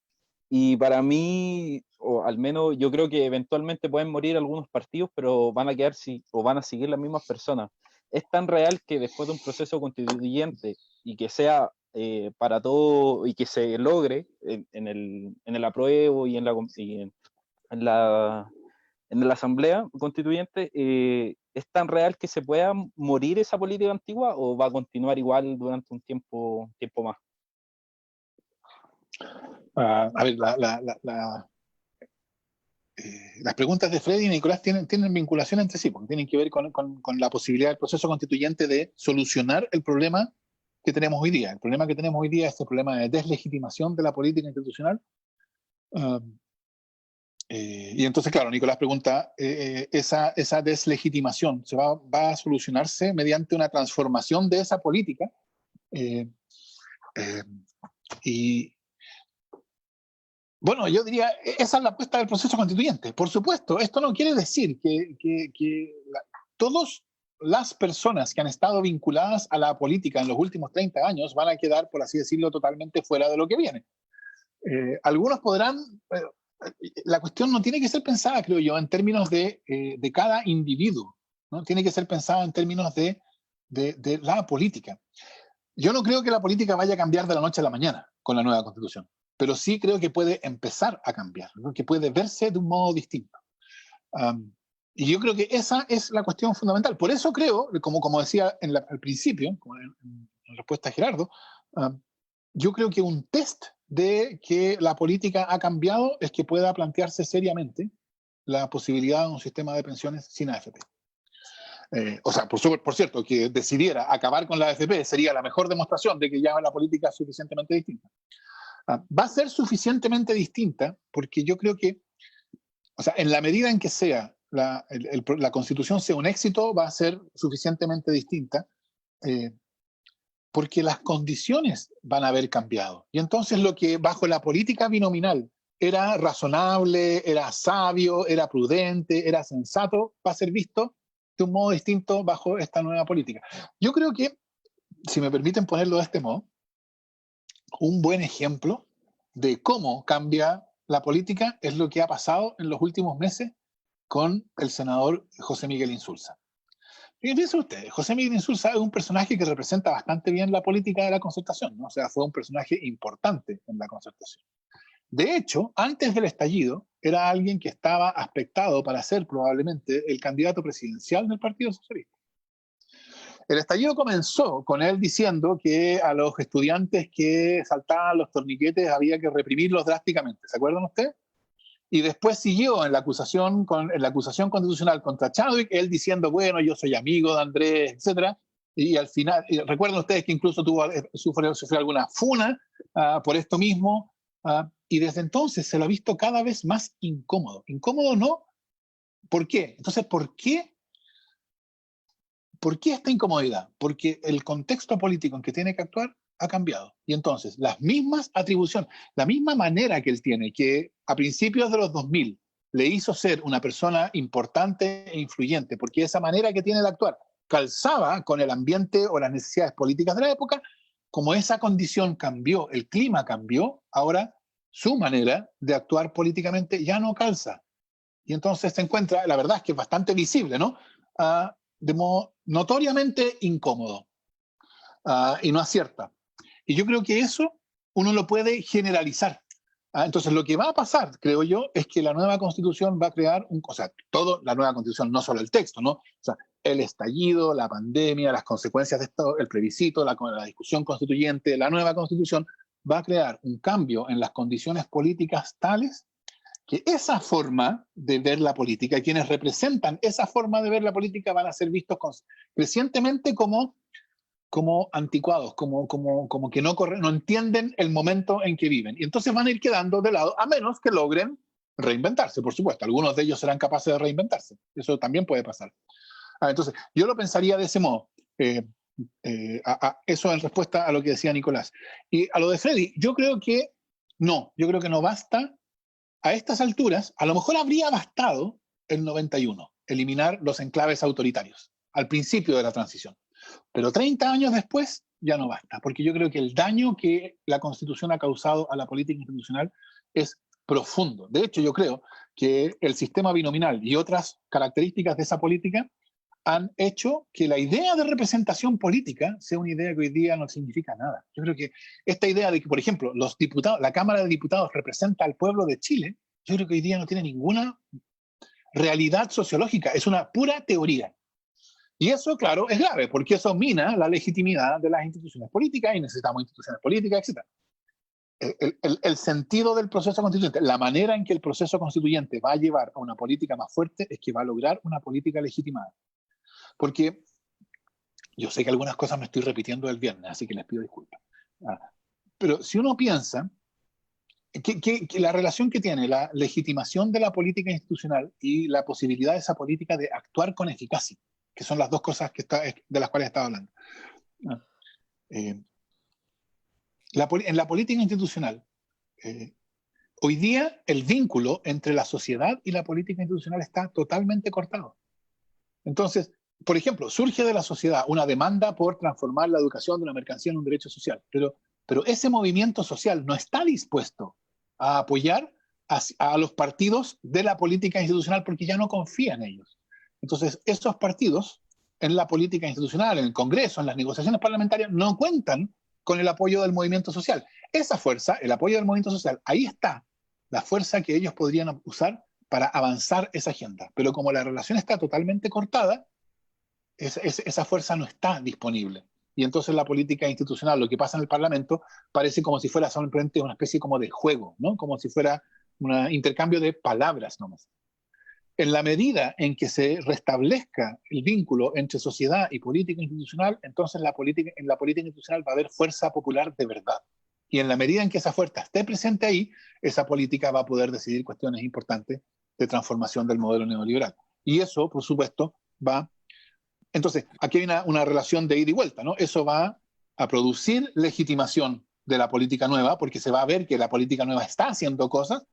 Y para mí, o al menos yo creo que eventualmente pueden morir algunos partidos, pero van a quedar o van a seguir las mismas personas. Es tan real que después de un proceso constituyente y que sea para todo y que se logre en el apruebo y en la asamblea constituyente, ¿es tan real que se pueda morir esa política antigua o va a continuar igual durante un tiempo más? A ver, las preguntas de Freddy y Nicolás tienen vinculación entre sí, porque tienen que ver con la posibilidad del proceso constituyente de solucionar el problema que tenemos hoy día. El problema que tenemos hoy día es el problema de deslegitimación de la política institucional. Y entonces, claro, Nicolás pregunta, esa deslegitimación va a solucionarse mediante una transformación de esa política. Y bueno, yo diría, esa es la apuesta del proceso constituyente. Por supuesto, esto no quiere decir que todas las personas que han estado vinculadas a la política en los últimos 30 años van a quedar, por así decirlo, totalmente fuera de lo que viene. Algunos podrán... la cuestión no tiene que ser pensada, creo yo, en términos de cada individuo, ¿no? Tiene que ser pensada en términos de la política. Yo no creo que la política vaya a cambiar de la noche a la mañana con la nueva Constitución, pero sí creo que puede empezar a cambiar, ¿no? Que puede verse de un modo distinto. Y yo creo que esa es la cuestión fundamental. Por eso creo, como decía al principio, como en respuesta a Gerardo, yo creo que un test de que la política ha cambiado es que pueda plantearse seriamente la posibilidad de un sistema de pensiones sin AFP. O sea, por cierto, que decidiera acabar con la AFP sería la mejor demostración de que ya la política es suficientemente distinta. Va a ser suficientemente distinta porque yo creo que, o sea, en la medida en que sea la Constitución sea un éxito, va a ser suficientemente distinta porque las condiciones van a haber cambiado. Y entonces lo que bajo la política binominal era razonable, era sabio, era prudente, era sensato, va a ser visto de un modo distinto bajo esta nueva política. Yo creo que, si me permiten ponerlo de este modo, un buen ejemplo de cómo cambia la política es lo que ha pasado en los últimos meses con el senador José Miguel Insulza. Fíjense ustedes, José Miguel Insulza es un personaje que representa bastante bien la política de la Concertación, ¿no? O sea, fue un personaje importante en la Concertación. De hecho, antes del estallido, era alguien que estaba aspectado para ser probablemente el candidato presidencial del Partido Socialista. El estallido comenzó con él diciendo que a los estudiantes que saltaban los torniquetes había que reprimirlos drásticamente. ¿Se acuerdan ustedes? Y después siguió en la acusación constitucional contra Chadwick, él diciendo, bueno, yo soy amigo de Andrés, etc. Y al final, recuerden ustedes que incluso sufrió alguna funa por esto mismo, y desde entonces se lo ha visto cada vez más incómodo. ¿Incómodo no? ¿Por qué? Entonces, ¿por qué esta incomodidad? Porque el contexto político en que tiene que actuar ha cambiado. Y entonces, las mismas atribuciones, la misma manera que él tiene, que a principios de los 2000 le hizo ser una persona importante e influyente, porque esa manera que tiene de actuar calzaba con el ambiente o las necesidades políticas de la época, como esa condición cambió, el clima cambió, ahora su manera de actuar políticamente ya no calza. Y entonces se encuentra, la verdad es que es bastante visible, ¿no? De modo notoriamente incómodo y no acierta. Y yo creo que eso uno lo puede generalizar. Entonces, lo que va a pasar, creo yo, es que la nueva Constitución va a crear la nueva Constitución, no solo el texto, ¿no? O sea, el estallido, la pandemia, las consecuencias de esto, el plebiscito, la discusión constituyente, la nueva Constitución va a crear un cambio en las condiciones políticas tales que esa forma de ver la política, y quienes representan esa forma de ver la política van a ser vistos crecientemente como anticuados, como que no entienden el momento en que viven. Y entonces van a ir quedando de lado, a menos que logren reinventarse, por supuesto. Algunos de ellos serán capaces de reinventarse. Eso también puede pasar. Entonces, yo lo pensaría de ese modo. Eso en respuesta a lo que decía Nicolás. Y a lo de Freddy, yo creo que no basta a estas alturas. A lo mejor habría bastado el 91, eliminar los enclaves autoritarios al principio de la transición. Pero 30 años después ya no basta, porque yo creo que el daño que la Constitución ha causado a la política institucional es profundo. De hecho, yo creo que el sistema binominal y otras características de esa política han hecho que la idea de representación política sea una idea que hoy día no significa nada. Yo creo que esta idea de que, por ejemplo, los diputados, la Cámara de Diputados representa al pueblo de Chile, yo creo que hoy día no tiene ninguna realidad sociológica, es una pura teoría. Y eso, claro, es grave, porque eso mina la legitimidad de las instituciones políticas y necesitamos instituciones políticas, etc. El sentido del proceso constituyente, la manera en que el proceso constituyente va a llevar a una política más fuerte es que va a lograr una política legitimada. Porque yo sé que algunas cosas me estoy repitiendo del viernes, así que les pido disculpas. Pero si uno piensa que la relación que tiene la legitimación de la política institucional y la posibilidad de esa política de actuar con eficacia, que son las dos cosas de las cuales estaba hablando. En la política institucional, hoy día el vínculo entre la sociedad y la política institucional está totalmente cortado. Entonces, por ejemplo, surge de la sociedad una demanda por transformar la educación de una mercancía en un derecho social, pero ese movimiento social no está dispuesto a apoyar a los partidos de la política institucional porque ya no confía en ellos. Entonces, esos partidos en la política institucional, en el Congreso, en las negociaciones parlamentarias, no cuentan con el apoyo del movimiento social. Esa fuerza, el apoyo del movimiento social, ahí está la fuerza que ellos podrían usar para avanzar esa agenda. Pero como la relación está totalmente cortada, esa fuerza no está disponible. Y entonces la política institucional, lo que pasa en el Parlamento, parece como si fuera solamente una especie como de juego, ¿no? Como si fuera un intercambio de palabras nomás. En la medida en que se restablezca el vínculo entre sociedad y política institucional, entonces en la política institucional va a haber fuerza popular de verdad. Y en la medida en que esa fuerza esté presente ahí, esa política va a poder decidir cuestiones importantes de transformación del modelo neoliberal. Y eso, por supuesto, va... Entonces, aquí hay una relación de ida y vuelta, ¿no? Eso va a producir legitimación de la política nueva, porque se va a ver que la política nueva está haciendo cosas,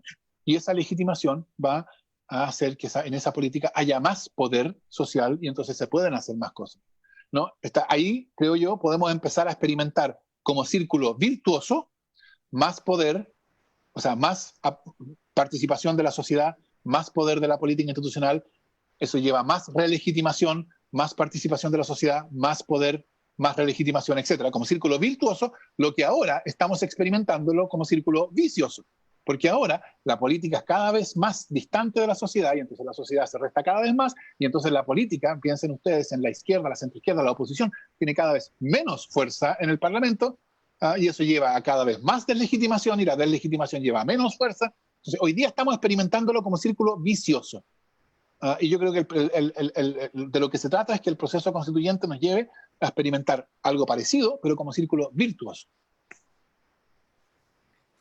y esa legitimación va a hacer que en esa política haya más poder social y entonces se pueden hacer más cosas, ¿no? Ahí, creo yo, podemos empezar a experimentar como círculo virtuoso más poder, o sea, más participación de la sociedad, más poder de la política institucional. Eso lleva más relegitimación, más participación de la sociedad, más poder, más relegitimación, etcétera. Como círculo virtuoso, lo que ahora estamos experimentándolo como círculo vicioso. Porque ahora la política es cada vez más distante de la sociedad y entonces la sociedad se resta cada vez más y entonces la política, piensen ustedes en la izquierda, la centroizquierda, la oposición, tiene cada vez menos fuerza en el Parlamento y eso lleva a cada vez más deslegitimación y la deslegitimación lleva a menos fuerza. Entonces hoy día estamos experimentándolo como círculo vicioso. Y yo creo que de lo que se trata es que el proceso constituyente nos lleve a experimentar algo parecido, pero como círculo virtuoso.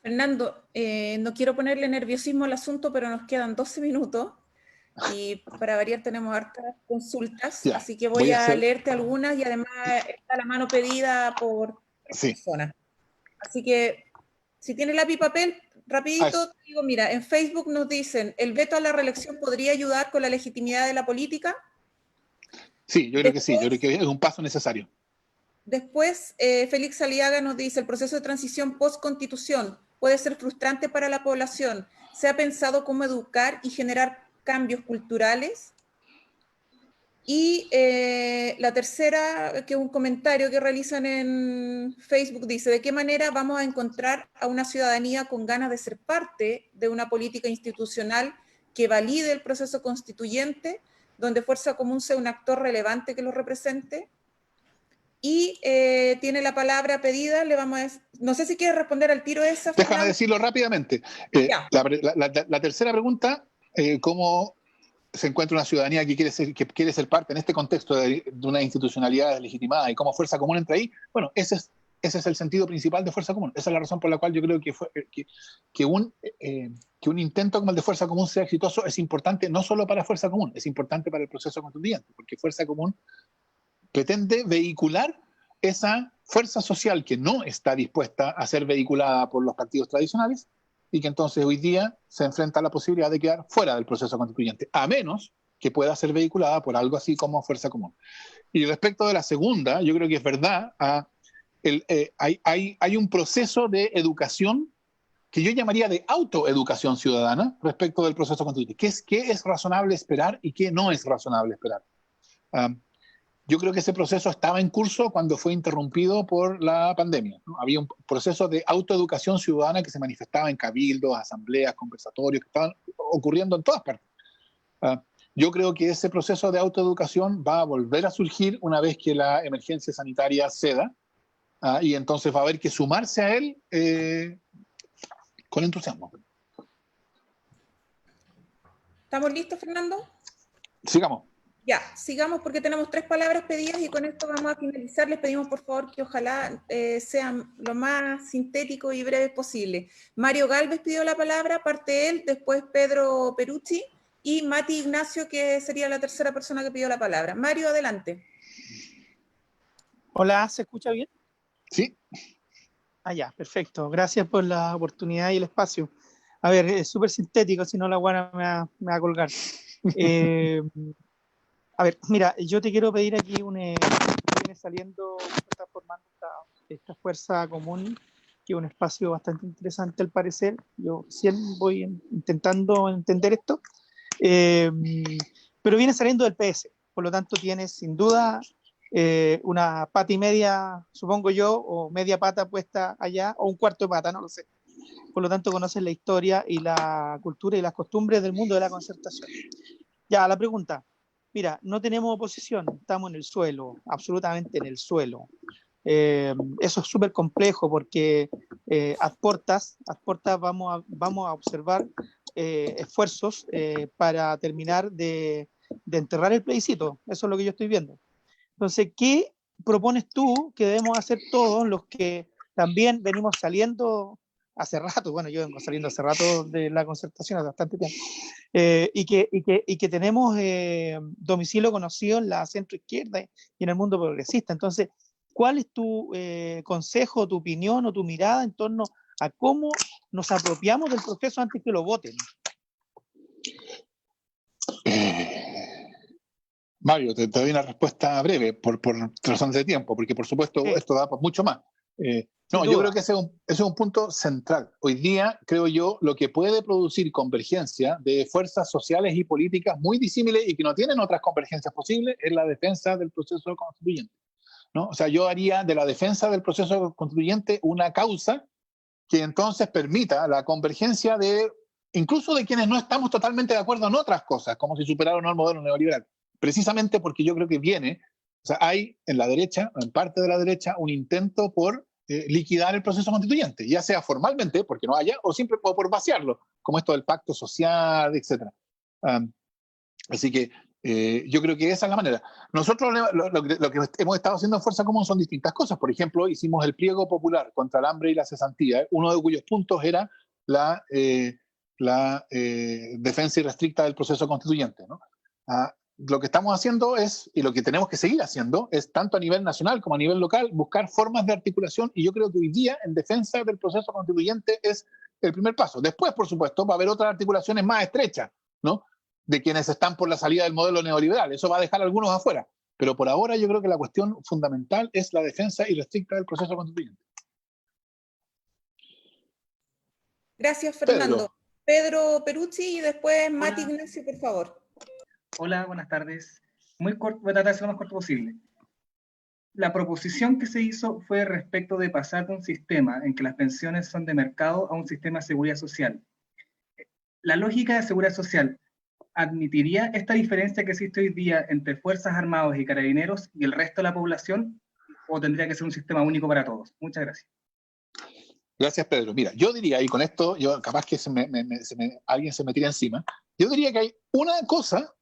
Fernando, no quiero ponerle nerviosismo al asunto, pero nos quedan 12 minutos y para variar tenemos hartas consultas, Ya, así que voy voy a a hacer- leerte algunas y además está la mano pedida por Sí. personas. Así que si tiene lápiz y papel, rapidito, te digo, mira, en Facebook nos dicen, ¿el veto a la reelección podría ayudar con la legitimidad de la política? Sí, yo creo que sí, yo creo que es un paso necesario. Después, Félix Aliaga nos dice, el proceso de transición post-constitución puede ser frustrante para la población. ¿Se ha pensado cómo educar y generar cambios culturales? Y la tercera, que es un comentario que realizan en Facebook, dice, ¿de qué manera vamos a encontrar a una ciudadanía con ganas de ser parte de una política institucional que valide el proceso constituyente, donde Fuerza Común sea un actor relevante que lo represente? Y tiene la palabra pedida, le vamos a... No sé si quiere responder al tiro esa, Déjame Fernando. decirlo rápidamente. Ya. La tercera pregunta, ¿cómo se encuentra una ciudadanía que quiere ser parte en este contexto de una institucionalidad legitimada y cómo Fuerza Común entra ahí? Bueno, ese es el sentido principal de Fuerza Común. Esa es la razón por la cual yo creo que un intento como el de Fuerza Común sea exitoso es importante no solo para Fuerza Común, es importante para el proceso constituyente, porque Fuerza Común pretende vehicular esa fuerza social que no está dispuesta a ser vehiculada por los partidos tradicionales y que entonces hoy día se enfrenta a la posibilidad de quedar fuera del proceso constituyente, a menos que pueda ser vehiculada por algo así como Fuerza Común. Y respecto de la segunda, yo creo que es verdad, hay un proceso de educación que yo llamaría de autoeducación ciudadana respecto del proceso constituyente. ¿Qué es razonable esperar y qué no es razonable esperar? Yo creo que ese proceso estaba en curso cuando fue interrumpido por la pandemia, ¿no? Había un proceso de autoeducación ciudadana que se manifestaba en cabildos, asambleas, conversatorios, que estaban ocurriendo en todas partes. Yo creo que ese proceso de autoeducación va a volver a surgir una vez que la emergencia sanitaria ceda, y entonces va a haber que sumarse a él con entusiasmo. ¿Estamos listos, Fernando? Sigamos. Ya, sigamos porque tenemos 3 palabras pedidas y con esto vamos a finalizar. Les pedimos por favor que ojalá sean lo más sintético y breve posible. Mario Galvez pidió la palabra, parte él, después Pedro Perucci y Mati Ignacio, que sería la tercera persona que pidió la palabra. Mario, adelante. Hola, ¿se escucha bien? Sí. Ah, ya, perfecto. Gracias por la oportunidad y el espacio. A ver, es súper sintético, si no la guana me va a colgar. A ver, mira, yo te quiero pedir aquí viene saliendo, se está formando esta Fuerza Común, que es un espacio bastante interesante al parecer. Yo siempre voy intentando entender esto, pero viene saliendo del PS, por lo tanto tienes sin duda una pata y media, supongo yo, o media pata puesta allá, o un cuarto de pata, no lo sé. Por lo tanto conoces la historia y la cultura y las costumbres del mundo de la concertación. Ya, la pregunta. Mira, no tenemos oposición, estamos en el suelo, absolutamente en el suelo. Eso es súper complejo porque a portas vamos a observar esfuerzos para terminar de enterrar el plebiscito. Eso es lo que yo estoy viendo. Entonces, ¿qué propones tú que debemos hacer todos los que también venimos saliendo hace rato? Bueno, yo vengo saliendo hace rato de la concertación, hace bastante tiempo. Y que tenemos domicilio conocido en la centroizquierda y en el mundo progresista. Entonces, ¿cuál es tu consejo, tu opinión o tu mirada en torno a cómo nos apropiamos del proceso antes que lo voten? Mario, te doy una respuesta breve por razones de tiempo, porque por supuesto esto da mucho más. No, Sin yo duda. creo que ese es un punto central. Hoy día, creo yo, lo que puede producir convergencia de fuerzas sociales y políticas muy disímiles y que no tienen otras convergencias posibles es la defensa del proceso constituyente, ¿no? O sea, yo haría de la defensa del proceso constituyente una causa que entonces permita la convergencia de, incluso de quienes no estamos totalmente de acuerdo en otras cosas, como si superara o no el modelo neoliberal. Precisamente porque yo creo que viene, o sea, hay en la derecha, en parte de la derecha, un intento por liquidar el proceso constituyente, ya sea formalmente, porque no haya, o simple por vaciarlo, como esto del pacto social, etc. Así que yo creo que esa es la manera. Nosotros lo que hemos estado haciendo en Fuerza Común son distintas cosas. Por ejemplo, hicimos el pliego popular contra el hambre y la cesantía, uno de cuyos puntos era la defensa irrestricta del proceso constituyente, ¿no? Lo que estamos haciendo es, y lo que tenemos que seguir haciendo, es tanto a nivel nacional como a nivel local, buscar formas de articulación, y yo creo que hoy día en defensa del proceso constituyente es el primer paso. Después, por supuesto, va a haber otras articulaciones más estrechas, ¿no?, de quienes están por la salida del modelo neoliberal. Eso va a dejar a algunos afuera. Pero por ahora yo creo que la cuestión fundamental es la defensa irrestricta del proceso constituyente. Gracias, Fernando. Pedro Peruzzi y después Mati Ignacio, por favor. Hola, buenas tardes. Muy corto, voy a tratar de ser lo más corto posible. La proposición que se hizo fue respecto de pasar de un sistema en que las pensiones son de mercado a un sistema de seguridad social. La lógica de seguridad social admitiría esta diferencia que existe hoy día entre Fuerzas Armadas y Carabineros y el resto de la población, o tendría que ser un sistema único para todos. Muchas gracias. Gracias, Pedro. Mira, yo diría, y con esto, yo capaz que alguien se me tira encima, yo diría que hay una cosa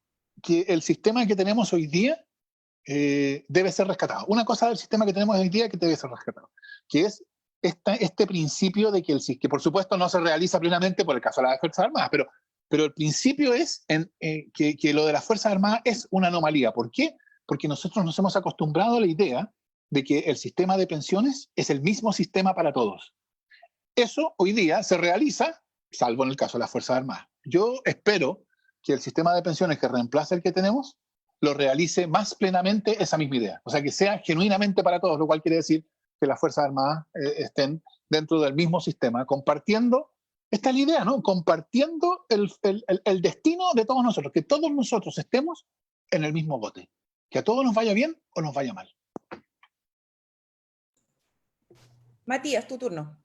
que el sistema que tenemos hoy día debe ser rescatado. Una cosa del sistema que tenemos hoy día que debe ser rescatado, que es este principio de que por supuesto no se realiza plenamente por el caso de las Fuerzas Armadas, pero el principio es que lo de las Fuerzas Armadas es una anomalía. ¿Por qué? Porque nosotros nos hemos acostumbrado a la idea de que el sistema de pensiones es el mismo sistema para todos. Eso hoy día se realiza, salvo en el caso de las Fuerzas Armadas. Yo espero que el sistema de pensiones que reemplaza el que tenemos lo realice más plenamente esa misma idea. O sea, que sea genuinamente para todos, lo cual quiere decir que las Fuerzas Armadas estén dentro del mismo sistema, compartiendo, esta es la idea, ¿no?, compartiendo el destino de todos nosotros, que todos nosotros estemos en el mismo bote, que a todos nos vaya bien o nos vaya mal. Matías, tu turno.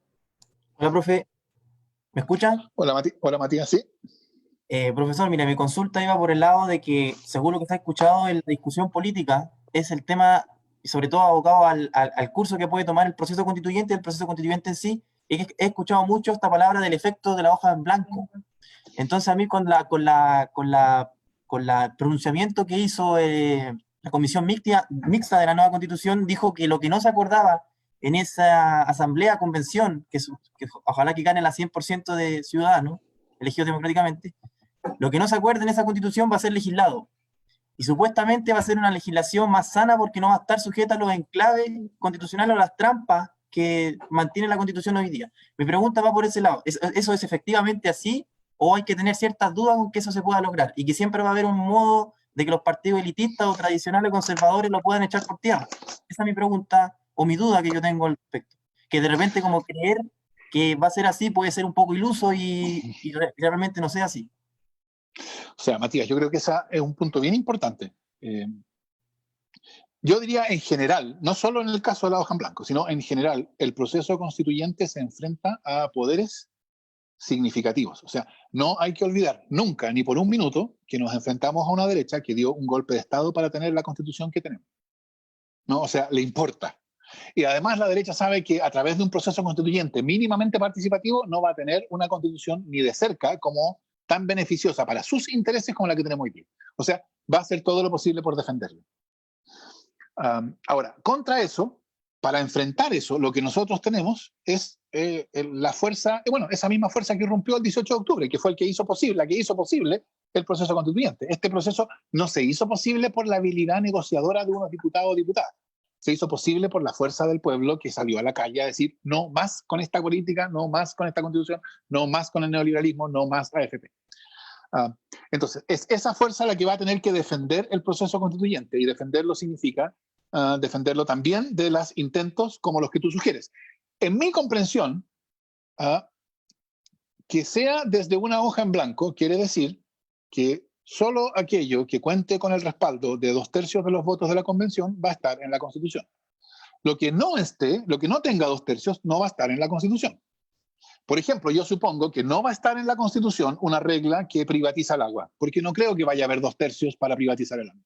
Hola, profe. ¿Me escuchan? Hola, Matías, sí. Profesor, mira, mi consulta iba por el lado de que, según lo que se ha escuchado en la discusión política, es el tema, y sobre todo abocado al curso que puede tomar el proceso constituyente y el proceso constituyente en sí. He escuchado mucho esta palabra del efecto de la hoja en blanco. Entonces, a mí con el pronunciamiento que hizo la comisión mixta de la nueva constitución, dijo que lo que no se acordaba en esa asamblea, convención, que ojalá que gane la 100% de ciudadanos elegidos democráticamente, lo que no se acuerde en esa constitución va a ser legislado. Y supuestamente va a ser una legislación más sana porque no va a estar sujeta a los enclaves constitucionales o las trampas que mantiene la constitución hoy día. Mi pregunta va por ese lado. ¿Eso es efectivamente así o hay que tener ciertas dudas con que eso se pueda lograr? Y que siempre va a haber un modo de que los partidos elitistas o tradicionales conservadores lo puedan echar por tierra. Esa es mi pregunta o mi duda que yo tengo al respecto. Que de repente como creer que va a ser así puede ser un poco iluso y realmente no sea así. O sea, Matías, yo creo que ese es un punto bien importante. Yo diría en general, no solo en el caso de la hoja en blanco, sino en general, el proceso constituyente se enfrenta a poderes significativos. O sea, no hay que olvidar nunca, ni por un minuto, que nos enfrentamos a una derecha que dio un golpe de Estado para tener la constitución que tenemos. ¿No? O sea, le importa. Y además la derecha sabe que a través de un proceso constituyente mínimamente participativo no va a tener una constitución ni de cerca como tan beneficiosa para sus intereses como la que tenemos hoy día. O sea, va a hacer todo lo posible por defenderlo. Ahora, contra eso, para enfrentar eso, lo que nosotros tenemos es la fuerza, esa misma fuerza que irrumpió el 18 de octubre, que fue la que hizo posible el proceso constituyente. Este proceso no se hizo posible por la habilidad negociadora de unos diputados o diputadas. Se hizo posible por la fuerza del pueblo que salió a la calle a decir no más con esta política, no más con esta constitución, no más con el neoliberalismo, no más AFP. Entonces, es esa fuerza la que va a tener que defender el proceso constituyente, y defenderlo significa defenderlo también de los intentos como los que tú sugieres. En mi comprensión, que sea desde una hoja en blanco quiere decir que solo aquello que cuente con el respaldo de 2/3 de los votos de la convención va a estar en la Constitución. Lo que no tenga 2/3 no va a estar en la Constitución. Por ejemplo, yo supongo que no va a estar en la Constitución una regla que privatiza el agua, porque no creo que vaya a haber 2/3 para privatizar el agua.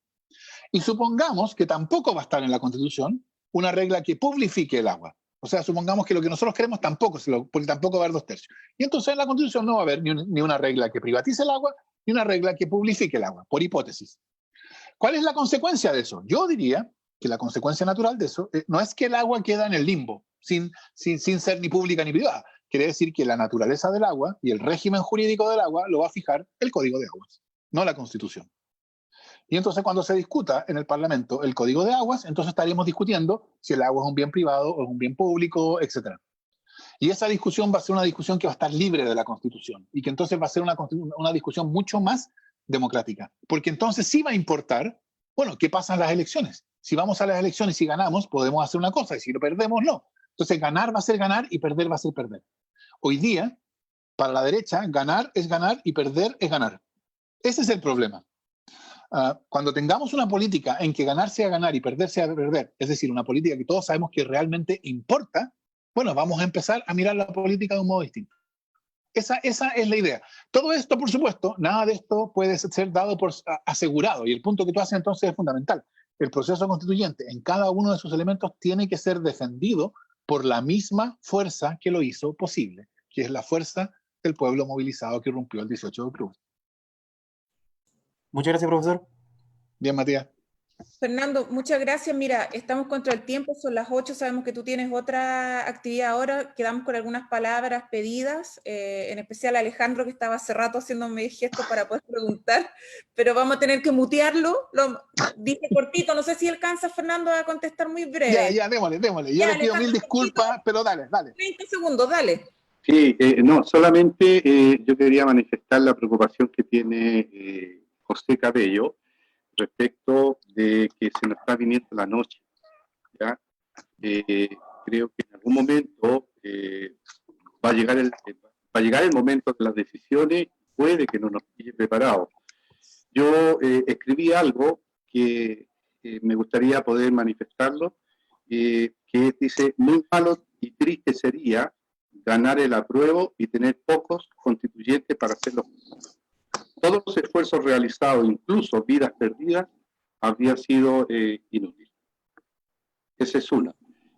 Y supongamos que tampoco va a estar en la Constitución una regla que publifique el agua. O sea, supongamos que lo que nosotros queremos porque tampoco va a haber 2/3. Y entonces en la Constitución no va a haber ni una regla que privatice el agua, ni una regla que publifique el agua, por hipótesis. ¿Cuál es la consecuencia de eso? Yo diría que la consecuencia natural de eso no es que el agua queda en el limbo, sin ser ni pública ni privada. Quiere decir que la naturaleza del agua y el régimen jurídico del agua lo va a fijar el Código de Aguas, no la Constitución. Y entonces cuando se discuta en el Parlamento el Código de Aguas, entonces estaremos discutiendo si el agua es un bien privado o es un bien público, etc. Y esa discusión va a ser una discusión que va a estar libre de la Constitución y que entonces va a ser una discusión mucho más democrática. Porque entonces sí va a importar, bueno, qué pasa en las elecciones. Si vamos a las elecciones y ganamos, podemos hacer una cosa, y si lo perdemos, no. Entonces ganar va a ser ganar y perder va a ser perder. Hoy día, para la derecha, ganar es ganar y perder es ganar. Ese es el problema. Cuando tengamos una política en que ganar sea ganar y perder sea perder, es decir, una política que todos sabemos que realmente importa, bueno, vamos a empezar a mirar la política de un modo distinto. Esa es la idea. Todo esto, por supuesto, nada de esto puede ser dado por asegurado. Y el punto que tú haces entonces es fundamental. El proceso constituyente en cada uno de sus elementos tiene que ser defendido por la misma fuerza que lo hizo posible, que es la fuerza del pueblo movilizado que irrumpió el 18 de octubre. Muchas gracias, profesor. Bien, Matías. Fernando, muchas gracias. Mira, estamos contra el tiempo, son las 8, sabemos que tú tienes otra actividad ahora, quedamos con algunas palabras pedidas, en especial a Alejandro, que estaba hace rato haciéndome gestos para poder preguntar, pero vamos a tener que mutearlo. Dice cortito, no sé si alcanza, Fernando, a contestar muy breve. Ya, démosle. Yo le pido mil disculpas, pero dale. 30 segundos, dale. Sí, no, solamente yo quería manifestar la preocupación que tiene José Cabello respecto de que se nos está viniendo la noche, ¿ya? Creo que en algún momento va a llegar el momento de las decisiones, puede que no nos pille preparados. Yo escribí algo que me gustaría poder manifestarlo, que dice: muy malo y triste sería ganar el apruebo y tener pocos constituyentes para hacerlo. Todos los esfuerzos realizados, incluso vidas perdidas, habría sido inútil. Esa es una.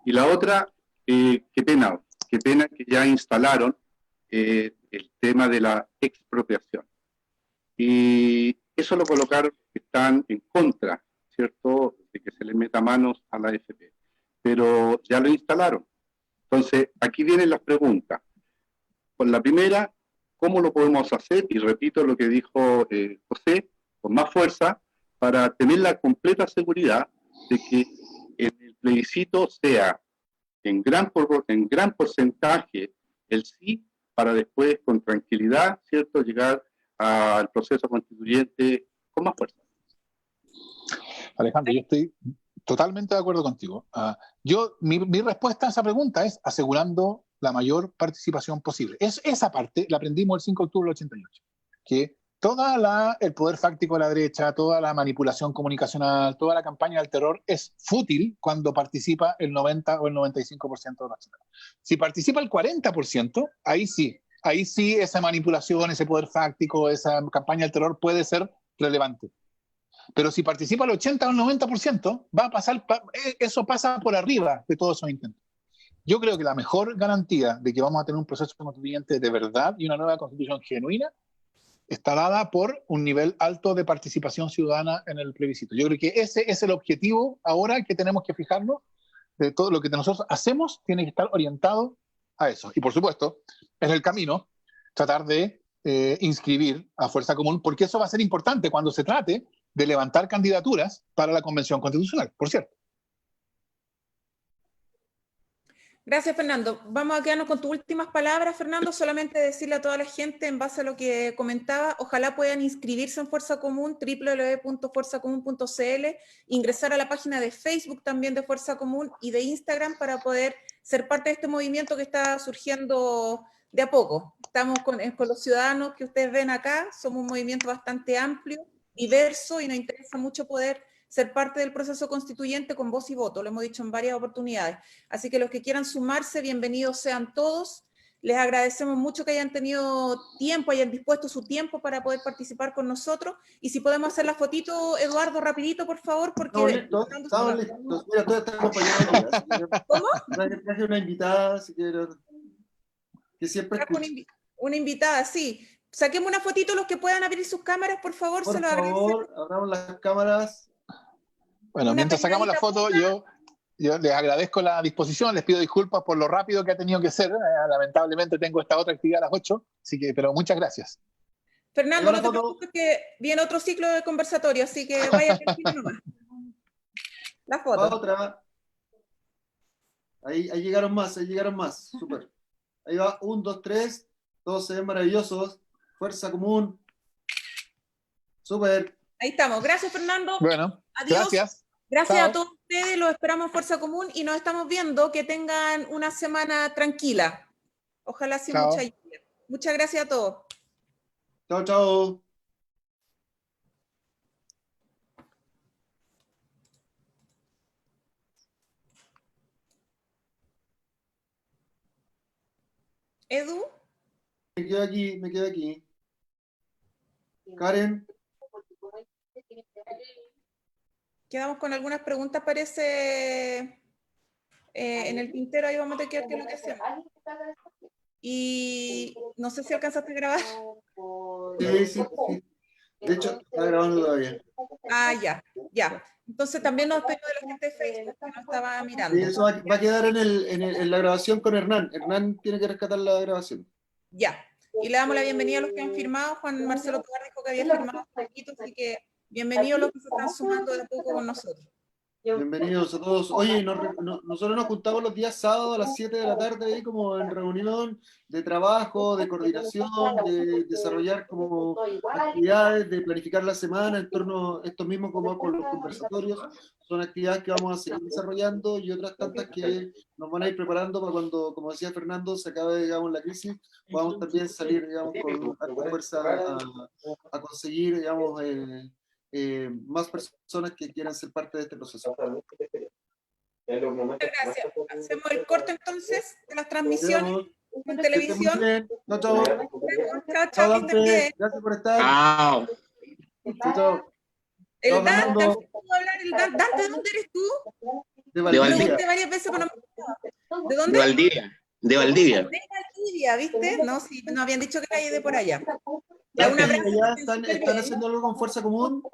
Y la otra, qué pena que ya instalaron el tema de la expropiación. Y eso lo colocaron, que están en contra, ¿cierto?, de que se le meta manos a la AFP. Pero ya lo instalaron. Entonces, aquí vienen las preguntas. Por la primera, ¿cómo lo podemos hacer? Y repito lo que dijo José, con más fuerza, para tener la completa seguridad de que el plebiscito sea en gran porcentaje el sí, para después, con tranquilidad, ¿cierto?, llegar al proceso constituyente con más fuerza. Alejandro, yo estoy totalmente de acuerdo contigo. Mi respuesta a esa pregunta es asegurando la mayor participación posible. Esa parte la aprendimos el 5 de octubre del 88, que el poder fáctico de la derecha, toda la manipulación comunicacional, toda la campaña del terror es fútil cuando participa el 90 o el 95% de los chilenos. Si participa el 40%, ahí sí esa manipulación, ese poder fáctico, esa campaña del terror puede ser relevante. Pero si participa el 80 o el 90%, eso pasa por arriba de todos esos intentos. Yo creo que la mejor garantía de que vamos a tener un proceso constituyente de verdad y una nueva constitución genuina está dada por un nivel alto de participación ciudadana en el plebiscito. Yo creo que ese es el objetivo ahora que tenemos que fijarnos. De todo lo que nosotros hacemos tiene que estar orientado a eso. Y por supuesto, en el camino, tratar de inscribir a fuerza común, porque eso va a ser importante cuando se trate de levantar candidaturas para la Convención Constitucional, por cierto. Gracias, Fernando. Vamos a quedarnos con tus últimas palabras, Fernando. Solamente decirle a toda la gente, en base a lo que comentaba, ojalá puedan inscribirse en Fuerza Común, www.fuerzacomún.cl, ingresar a la página de Facebook también de Fuerza Común y de Instagram para poder ser parte de este movimiento que está surgiendo de a poco. Estamos con los ciudadanos que ustedes ven acá, somos un movimiento bastante amplio, diverso, y nos interesa mucho poder ser parte del proceso constituyente con voz y voto, lo hemos dicho en varias oportunidades. Así que los que quieran sumarse, bienvenidos sean todos. Les agradecemos mucho que hayan tenido tiempo, hayan dispuesto su tiempo para poder participar con nosotros. Y si podemos hacer la fotito, Eduardo, rapidito, por favor, porque... Estamos listos. Mira, todos están acompañados. ¿Cómo? Traje una invitada, así que siempre una invitada, sí. Saquemos una fotito los que puedan abrir sus cámaras, por favor, se lo agradecemos. Por favor, abramos las cámaras. Bueno, mientras sacamos la foto, yo les agradezco la disposición, les pido disculpas por lo rápido que ha tenido que ser. Lamentablemente tengo esta otra actividad a las 8, así que, pero muchas gracias. Fernando, no te preocupes que viene otro ciclo de conversatorio, así que vaya tranquilo nomás. La foto. Otra. Ahí llegaron más, súper. Ahí va, 1, 2, 3, todos se ven maravillosos. Fuerza Común. Súper. Ahí estamos. Gracias, Fernando. Bueno, adiós. Gracias. Gracias Chao. a todos ustedes, los esperamos en Fuerza Común y nos estamos viendo. Que tengan una semana tranquila. Ojalá sin Chao. mucha lluvia. Muchas gracias a todos. Chao, chao. Edu. Me quedo aquí. Karen. Quedamos con algunas preguntas, parece, en el tintero. Ahí vamos a quedar qué es lo que hacemos. Y no sé si alcanzaste a grabar. Sí. De hecho, está grabando todavía. Ah, ya. Entonces también nos despedimos de la gente de Facebook, que no estaba mirando. Sí, eso va a quedar en la grabación con Hernán. Hernán tiene que rescatar la grabación. Ya. Y le damos la bienvenida a los que han firmado. Juan Marcelo Tobar dijo que había firmado un poquito, así que bienvenidos los que se están sumando de a poco con nosotros. Bienvenidos a todos. Oye, nosotros nos juntamos los días sábados a las 7 de la tarde ahí como en reunión de trabajo, de coordinación, de desarrollar como actividades, de planificar la semana en torno a estos mismos como con los conversatorios. Son actividades que vamos a seguir desarrollando y otras tantas que nos van a ir preparando para cuando, como decía Fernando, se acabe, digamos, la crisis, podamos también salir, digamos, con algo fuerza a conseguir, digamos, más personas que quieran ser parte de este proceso. Muchas gracias. Hacemos el corte entonces de las transmisiones en televisión. Chao. Chao, que estén bien. Gracias por estar. Chao. Chao. El Dante, Dante, ¿de dónde eres tú? De Valdivia. Varias veces, pero no... ¿De dónde? De Valdivia. De Valdivia. De Valdivia, ¿viste? No, sí, nos habían dicho que era de por allá. Ya, están haciendo algo con Fuerza Común.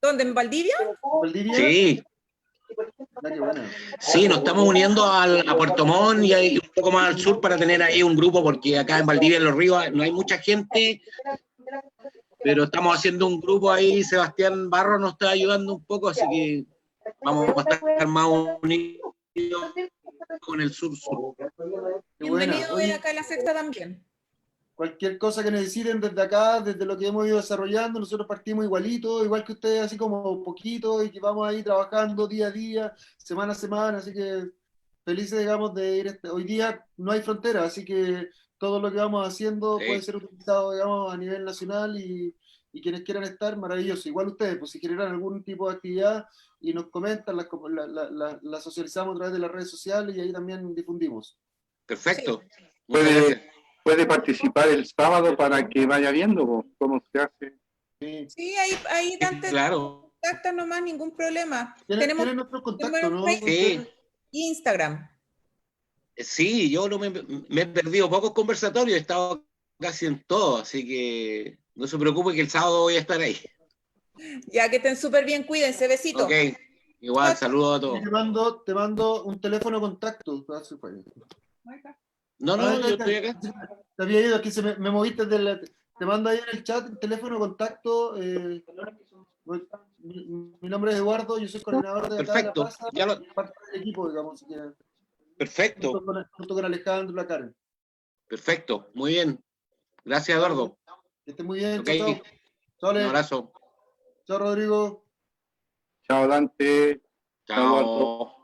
¿Dónde? ¿En Valdivia? ¿Valdivia? Sí. Sí, nos estamos uniendo a Puerto Montt y un poco más al sur para tener ahí un grupo, porque acá en Valdivia, en Los Ríos, no hay mucha gente, pero estamos haciendo un grupo ahí. Sebastián Barro nos está ayudando un poco, así que vamos a estar más unidos con el sur-sur. Bienvenido acá en la sexta también. Cualquier cosa que necesiten desde acá, desde lo que hemos ido desarrollando, nosotros partimos igualito, igual que ustedes, así como poquito, y que vamos ahí trabajando día a día, semana a semana, así que felices, digamos, de ir. Hoy día no hay frontera, así que todo lo que vamos haciendo puede ser utilizado, digamos, a nivel nacional, y quienes quieran estar, maravilloso. Igual ustedes, pues si generan algún tipo de actividad y nos comentan, la socializamos a través de las redes sociales y ahí también difundimos. Perfecto. Sí. Puede participar el sábado para que vaya viendo cómo se hace. Sí, ahí Dante, claro. Contacta nomás, ningún problema. Tienen nuestro contacto, ¿no? Sí. Instagram. Sí, yo no me he perdido pocos conversatorios, he estado casi en todo, así que no se preocupe que el sábado voy a estar ahí. Ya, que estén súper bien, cuídense, besitos. Ok, igual, saludos a todos. Te mando un teléfono contacto. No, yo estoy acá. Te había ido aquí, me moviste te mando ahí en el chat el teléfono contacto. Mi nombre es Eduardo, yo soy coordinador de acá de la plaza, parte del equipo, digamos. Perfecto, junto con Alejandro y la Karen. perfecto, muy bien. Gracias, Eduardo. Que esté muy bien. Ok. Chao, chao. Chao, Un Ale. abrazo. Chao, Rodrigo. Chao, Dante. Chao, Eduardo. Chao.